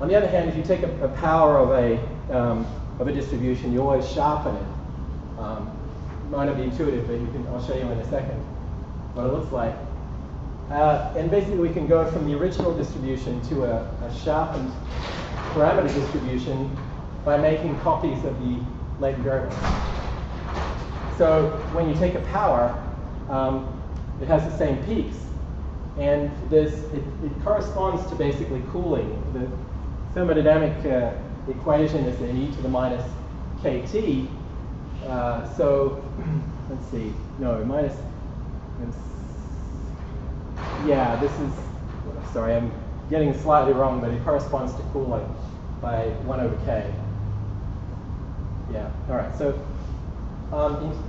On the other hand, if you take a power of a distribution, you always sharpen it. Might not be intuitive, but I'll show you in a second what it looks like. And basically, we can go from the original distribution to a sharpened parameter distribution by making copies of the latent variables. So when you take a power, it has the same peaks, and it corresponds to basically cooling. The thermodynamic equation is in e to the minus kt. So let's see, no, minus. Yeah, this is, sorry, I'm getting it slightly wrong, but it corresponds to cooling by 1 over k. Yeah, all right, so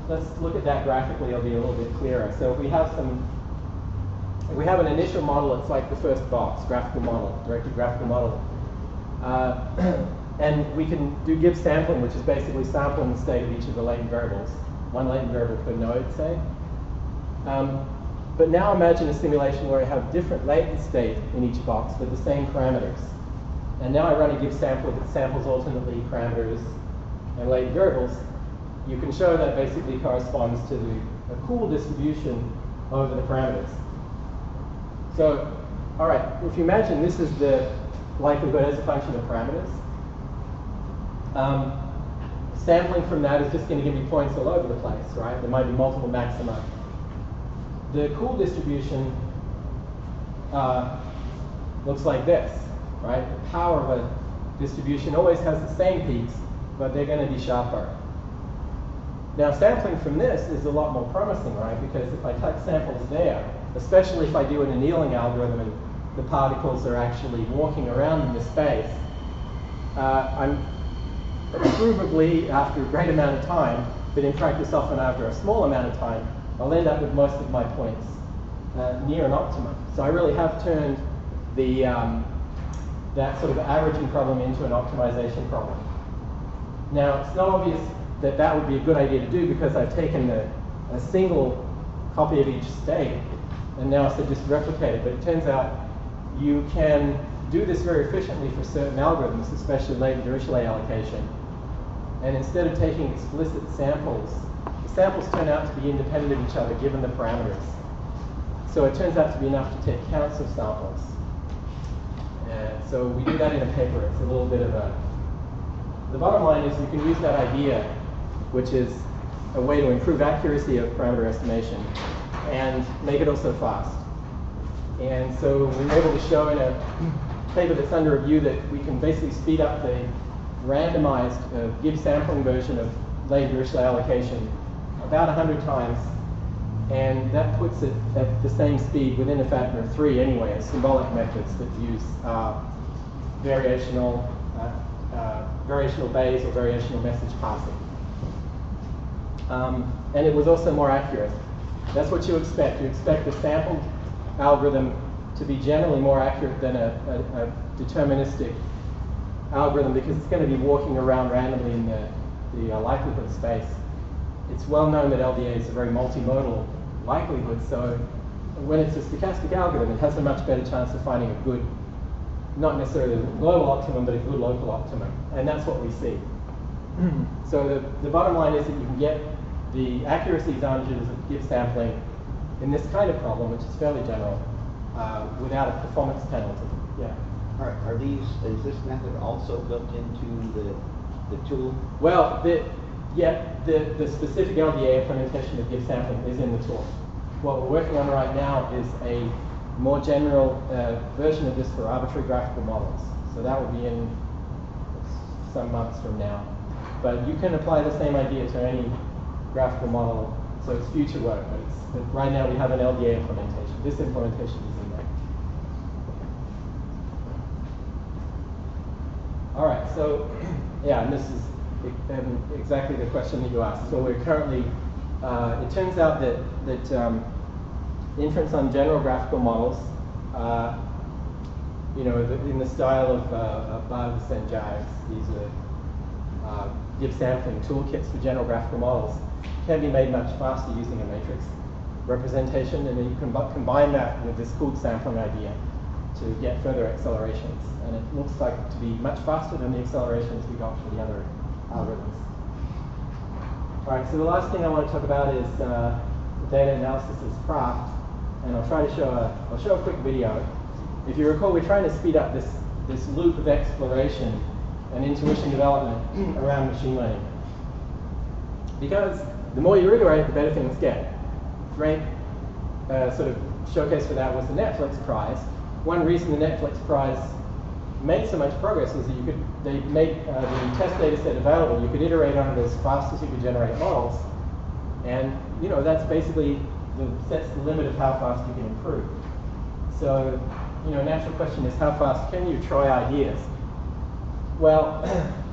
let's look at that graphically. It'll be a little bit clearer. So we have an initial model. It's like the first box, graphical model, directed graphical model. And we can do Gibbs sampling, which is basically sampling the state of each of the latent variables, one latent variable per node, say. But now imagine a simulation where I have different latent state in each box, but the same parameters. And now I run a Gibbs sampler that samples alternately parameters and latent variables. You can show that basically corresponds to a cool distribution over the parameters. So, all right, if you imagine this is the likelihood as a function of parameters, sampling from that is just going to give you points all over the place, right? There might be multiple maxima. The cool distribution looks like this, right? The power of a distribution always has the same peaks, but they're going to be sharper. Now, sampling from this is a lot more promising, right? Because if I tuck samples there, especially if I do an annealing algorithm and the particles are actually walking around in the space, I'm provably, after a great amount of time, but in practice often after a small amount of time, I'll end up with most of my points near an optimum. So I really have turned that sort of averaging problem into an optimization problem. Now, it's not obvious that that would be a good idea to do because I've taken a single copy of each state and now I said just replicate it. But it turns out you can do this very efficiently for certain algorithms, especially latent Dirichlet allocation. And instead of taking explicit samples, the samples turn out to be independent of each other given the parameters. So it turns out to be enough to take counts of samples. And so we do that in a paper. It's a little bit of the bottom line is you can use that idea, which is a way to improve accuracy of parameter estimation, and make it also fast. And so we were able to show in a paper that's under review that we can basically speed up the randomized Gibbs sampling version of latent Dirichlet allocation about 100 times, and that puts it at the same speed within a factor of 3 anyway, as symbolic methods that use variational Bayes or variational message passing. And it was also more accurate. That's what you expect. You expect a sampled algorithm to be generally more accurate than a deterministic algorithm because it's going to be walking around randomly in the likelihood space. It's well known that LDA is a very multimodal likelihood, so when it's a stochastic algorithm, it has a much better chance of finding a good, not necessarily a global optimum, but a good local optimum. And that's what we see. So the bottom line is that you can get the accuracy advantages of Gibbs sampling in this kind of problem, which is fairly general, without a performance penalty. Yeah. Is this method also built into the tool? Well, the specific LDA implementation of Gibbs sampling is in the tool. What we're working on right now is a more general version of this for arbitrary graphical models. So that will be in some months from now. But you can apply the same idea to any graphical model, so it's future work, but right now we have an LDA implementation. This implementation is in there. All right, so yeah, and this is exactly the question that you asked. So we're currently, it turns out that inference on general graphical models you know, in the style of bugs and jags. These are give sampling toolkits for general graphical models. Can be made much faster using a matrix representation, and then you can combine that with this cooled sampling idea to get further accelerations. And it looks like to be much faster than the accelerations we got for the other algorithms. All right, so the last thing I want to talk about is data analysis as craft, and I'll try to show a quick video. If you recall, we're trying to speed up this loop of exploration and intuition development around machine learning. Because the more you iterate, the better things get. Great sort of showcase for that was the Netflix prize. One reason the Netflix prize made so much progress was that they made the test data set available. You could iterate on it as fast as you could generate models. And you know, that's basically sets the limit of how fast you can improve. So, you know, a natural question is, how fast can you try ideas? Well,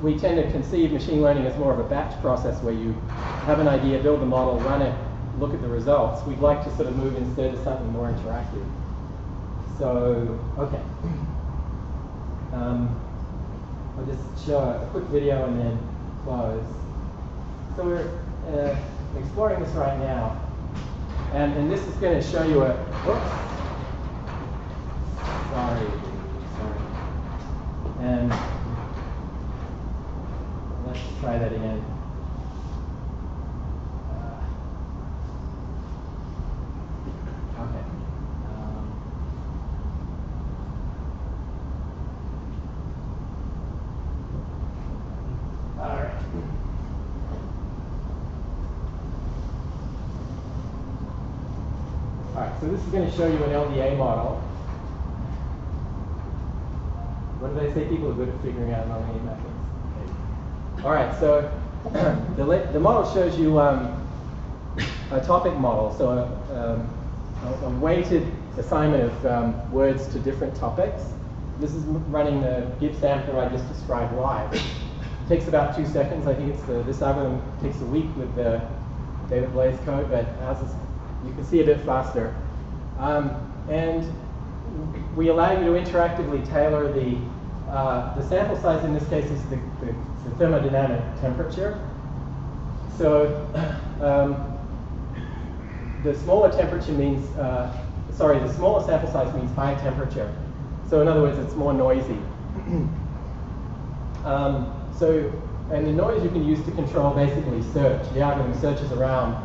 we tend to conceive machine learning as more of a batch process where you have an idea, build the model, run it, look at the results. We'd like to sort of move instead to something more interactive. So, okay. I'll just show a quick video and then close. So we're exploring this right now. And this is going to show you a, whoops. Sorry. And let's try that again. Okay. All right. All right, so this is going to show you an LDA model. What do they say? People are good at figuring out nonlinear methods. All right, so the model shows you a topic model, so a weighted assignment of words to different topics. This is running the give sampler I just described live. It takes about 2 seconds. I think it's this algorithm takes a week with the David Blaze code, but ours is, you can see, a bit faster. And we allow you to interactively tailor the sample size. In this case is the thermodynamic temperature. So the smaller temperature means, the smaller sample size means high temperature. So in other words, it's more noisy. And the noise you can use to control basically search. The algorithm searches around.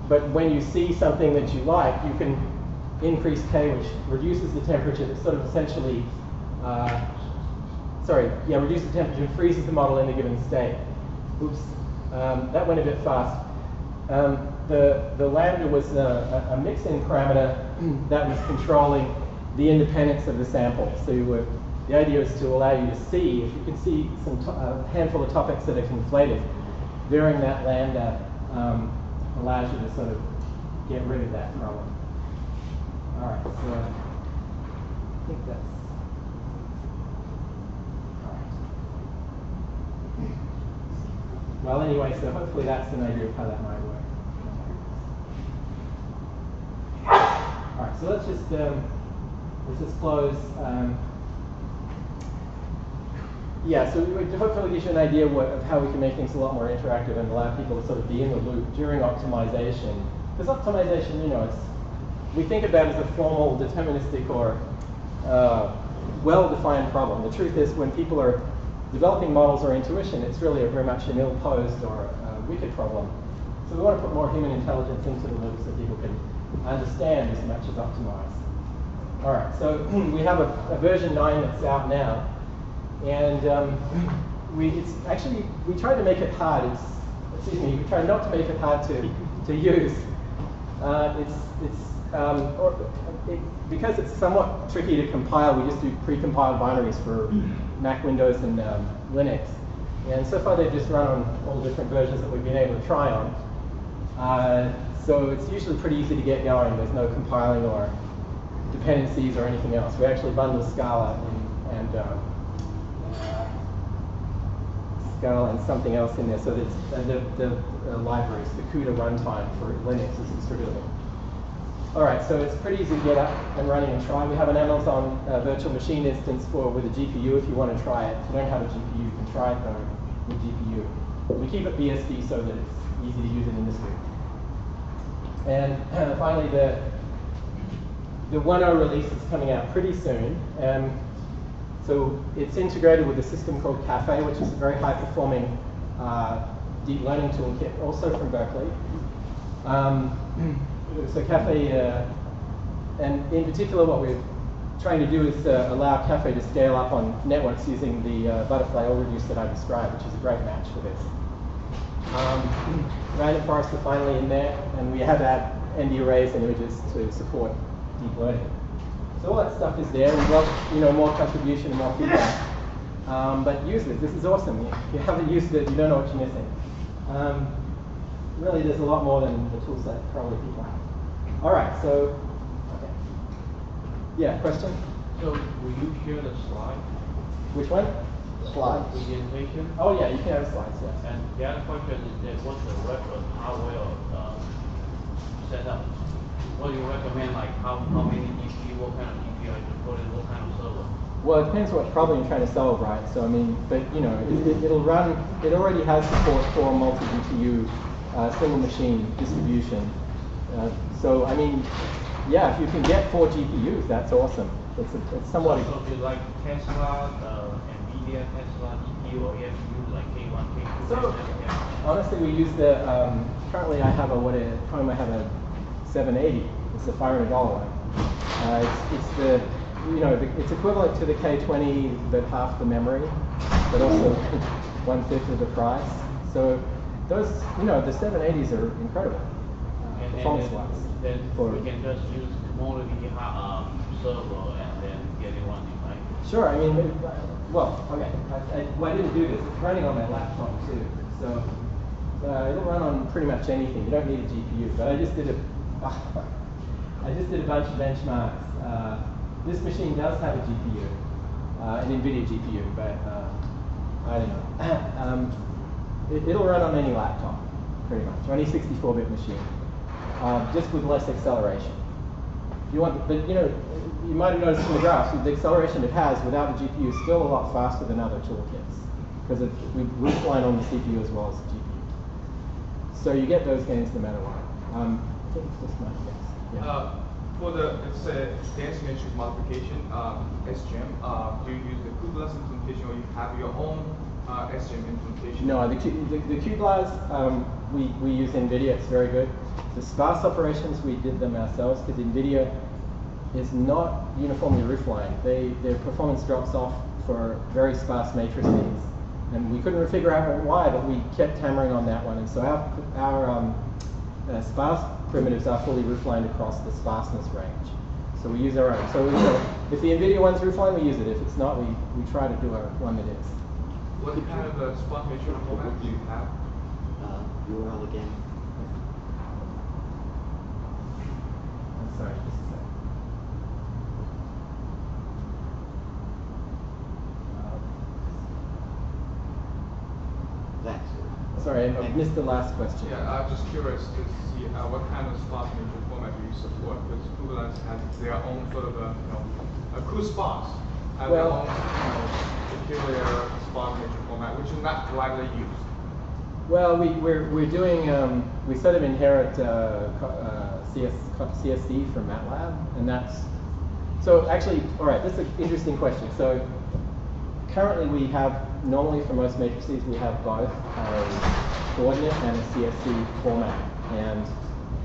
But when you see something that you like, you can increase K, which reduces the temperature. That sort of essentially, reduces the temperature and freezes the model in a given state. Oops, that went a bit fast. The lambda was a mix-in parameter that was controlling the independence of the sample. So the idea is to allow you to see, if you can see a handful of topics that are conflated, varying that lambda allows you to sort of get rid of that problem. All right, so I think that's all right. Well, anyway, so hopefully that's an idea of how that might work. All right, so let's just close. Yeah, so it hopefully gives you an idea of how we can make things a lot more interactive and allow people to sort of be in the loop during optimization. Because optimization, you know, we think of that as a formal, deterministic, or well-defined problem. The truth is, when people are developing models or intuition, it's really very much an ill-posed or a wicked problem. So we want to put more human intelligence into the loop so people can understand as much as optimize. All right, so we have a version 9 that's out now. And we try to make it hard. We try not to make it hard to use. Because it's somewhat tricky to compile, we just do pre-compiled binaries for Mac, Windows, and Linux. And so far they've just run on all the different versions that we've been able to try on. So it's usually pretty easy to get going. There's no compiling or dependencies or anything else. We actually bundle Scala and something else in there, so that the libraries, the CUDA runtime for Linux is distributable. All right, so it's pretty easy to get up and running and try. We have an Amazon virtual machine instance with a GPU if you want to try it. If you don't have a GPU, you can try it though with GPU. We keep it BSD so that it's easy to use in industry. And finally, the 1.0 release is coming out pretty soon. So it's integrated with a system called Caffe, which is a very high-performing deep learning toolkit, also from Berkeley. So Caffe, and in particular what we're trying to do is allow Caffe to scale up on networks using the butterfly overviews that I described, which is a great match for this. Random forests are finally in there, and we have add ND arrays and images to support deep learning. So all that stuff is there. We'd love, more contribution and more feedback. But use it. This is awesome. If you haven't used it, you don't know what you're missing. Really, there's a lot more than the tools that probably people have. All right. So, okay. Yeah. Question? So, will you share the slide? Which one? Slides. Presentation? Oh yeah, you can have slides. Yes. And the other question is that what's the reference hardware setup? What do you recommend? Like how many GPU, what kind of GPU I should put in, what kind of server? Well, it depends what problem you're trying to solve, right? So I mean, but it'll run. It already has support for multi-GPU single machine distribution. So I mean, yeah, if you can get 4 GPUs, that's awesome. It's somewhat. So if you like Tesla, NVIDIA, Tesla GPU, or you have to use like K1, K2. So honestly, we use the. Currently, I have a 780. It's the $500 one. It's equivalent to the K20, but half the memory, but also 1/5 of the price. So those, the 780s are incredible, performance-wise. Then we can just use commodity server and then get it running, right? Sure. I mean, well, okay. I didn't do this. It's running on my laptop too, so it'll run on pretty much anything. You don't need a GPU, but I just did a bunch of benchmarks. This machine does have a GPU, an NVIDIA GPU, but I don't know. It'll run on any laptop, pretty much. Any 64-bit machine, just with less acceleration. If you want, but you might have noticed in the graphs, the acceleration it has without the GPU is still a lot faster than other toolkits, because we Roofline on the CPU as well as the GPU. So you get those gains no matter what. I think it's just my guess. Yeah. For the dense matrix modification, SGM, do you use the kubeless implementation or you have your own SGM implementation? No, the kubeless, we use NVIDIA, it's very good. The sparse operations, we did them ourselves because NVIDIA is not uniformly Roofline. Their performance drops off for very sparse matrices. And we couldn't figure out why, but we kept hammering on that one. And so our sparse primitives are fully rooflined across the sparseness range. So we use our own. So if the NVIDIA one's roofline, we use it. If it's not, we try to do our one that is. What kind of sparse matrix format do you have? URL again. I'm sorry, just a second. That's it. Sorry, I missed the last question. Yeah, I'm just curious to see what kind of sparse matrix format do you support? Because Kubernetes has their own sort of a sparse has their own peculiar sparse matrix format, which is not widely used. Well, we're doing we sort of inherit CSD from MATLAB, and that's so actually. All right, this is an interesting question. So currently we have. Normally, for most matrices, we have both a coordinate and a CSV format, and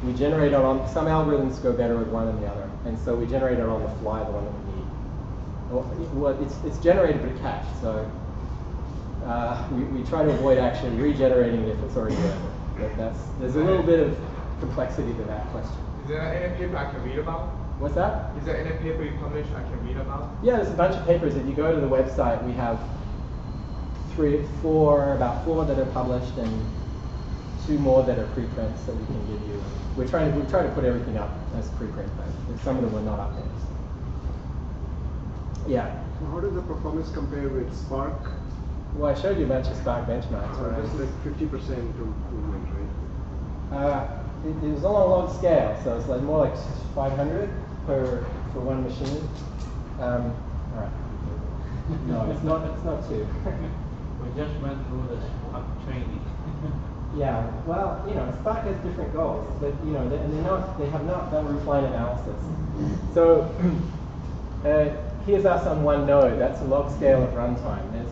we generate it on. Some algorithms go better with one than the other, and so we generate it on the fly, the one that we need. Well, it's generated but cached, so we try to avoid actually regenerating it if it's already there. But there's a little bit of complexity to that question. Is there any paper I can read about? What's that? Is there any paper you publish I can read about? Yeah, there's a bunch of papers. If you go to the website, we have about four that are published and 2 more that are preprints that we can give you. We try to put everything up as preprint, but some of them were not up there. Yeah. So how does the performance compare with Spark? Well, I showed you a bunch of Spark benchmarks, right? That's like 50% improvement, right? it was all on a log scale, so it's like more like 500 for one machine. All right. No, it's not 2. We just went through the Spark training. Yeah, well, Spark has different goals, but they have not done roofline analysis. So here's us on one node. That's a log scale of runtime. There's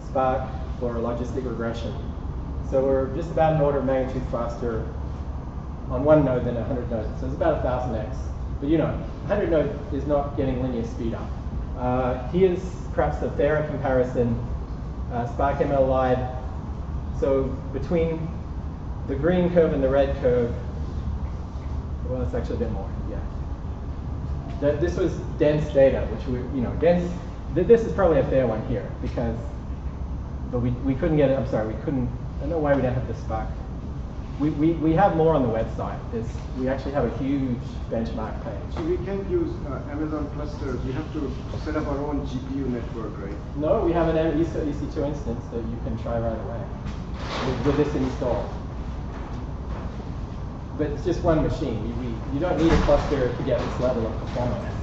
Spark for logistic regression. So we're just about an order of magnitude faster on one node than 100 nodes. So it's about 1000x. But 100 node is not getting linear speed up. Here's perhaps a fairer comparison. Spark ML Lib. So between the green curve and the red curve, well, it's actually a bit more, yeah. This was dense data, which dense. This is probably a fair one here because, but we couldn't get it. I'm sorry, we couldn't. I don't know why we don't have the Spark. We have more on the website. We actually have a huge benchmark page. So we can't use Amazon clusters. We have to set up our own GPU network, right? No, we have an EC2 instance that you can try right away with this installed. But it's just one machine. You don't need a cluster to get this level of performance.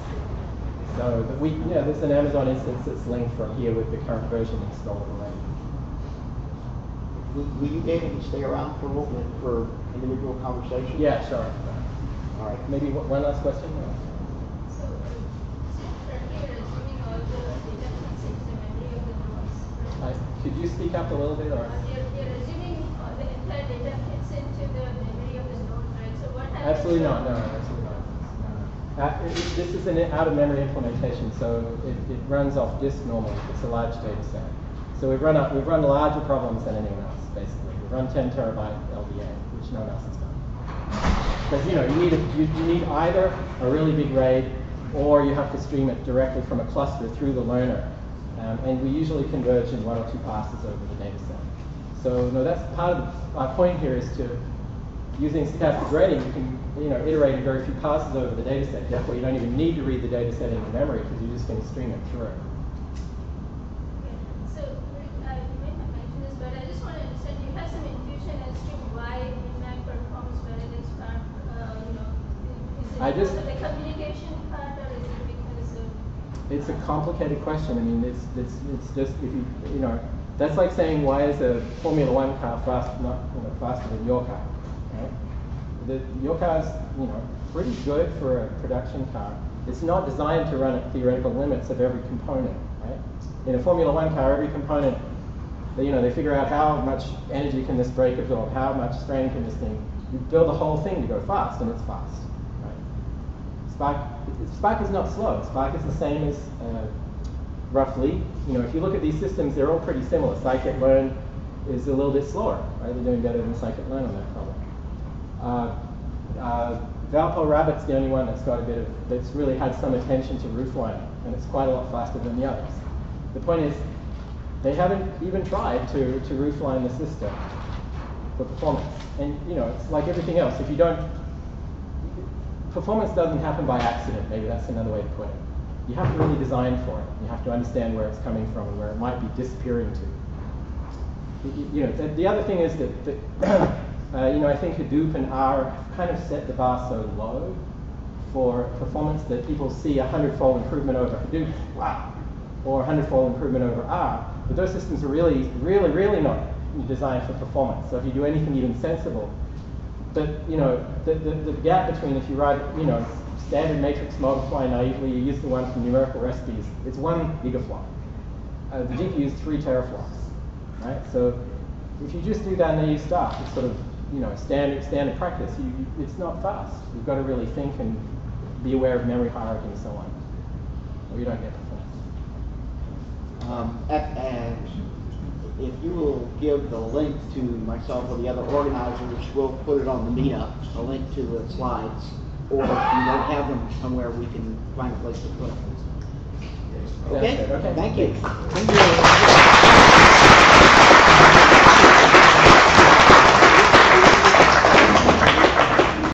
So there's an Amazon instance that's linked from here with the current version installed already. Will you be able to stay around for a little bit for individual conversation? Yeah, sure. All right. Maybe one last question? So currently we're assuming all the data fits into the memory of the nodes. Could you speak up a little bit? Or? You're assuming all the entire data fits into the memory of the node, right? So what happens? Absolutely not. No, absolutely not. No. This is an out-of-memory implementation, so it runs off disk normally. It's a large data set. So we've run larger problems than anyone else, basically. We've run 10 terabyte LDA, which no one else has done. Because you need either a really big RAID, or you have to stream it directly from a cluster through the learner. And we usually converge in 1 or 2 passes over the data set. So no, that's part of our point here is to, using stochastic grading, you can iterate in very few passes over the data set. Therefore, you don't even need to read the data set into memory because you're just going to stream it through. But I just want to understand, do you have some intuition as to why BIDMach performs better than Spark? Is it because of the communication part, or is it because of? It's a complicated question. I mean, it's just if that's like saying why is a Formula One car faster than your car? Right? Your car's pretty good for a production car. It's not designed to run at theoretical limits of every component. Right? In a Formula One car, every component. They figure out how much energy can this brake absorb, how much strain can this thing. You build the whole thing to go fast, and it's fast. Right? Spark is not slow. Spark is the same as roughly. If you look at these systems, they're all pretty similar. Scikit-learn is a little bit slower. Right? They're doing better than Scikit-learn on that problem. Valpo-Rabbit's the only one that's really had some attention to Roofline, and it's quite a lot faster than the others. The point is, they haven't even tried to roofline the system for performance. And it's like everything else. If you don't, performance doesn't happen by accident. Maybe that's another way to put it. You have to really design for it. You have to understand where it's coming from and where it might be disappearing to. The other thing is that I think Hadoop and R kind of set the bar so low for performance that people see 100-fold improvement over Hadoop. Wow. Or 100-fold improvement over R. But those systems are really, really, really not designed for performance. So if you do anything even sensible, but the gap between if you write standard matrix multiply naively, you use the one from numerical recipes, it's 1 gigaflop. The GPU is 3 teraflops, right? So if you just do that naive stuff, it's sort of standard practice. It's not fast. You've got to really think and be aware of memory hierarchy and so on, or you don't get performance. And if you will give the link to myself or the other organizers, we'll put it on the meetup, a link to the slides, or if you don't have them somewhere, we can find a place to put them. Okay? Okay. Thank you. Thank you.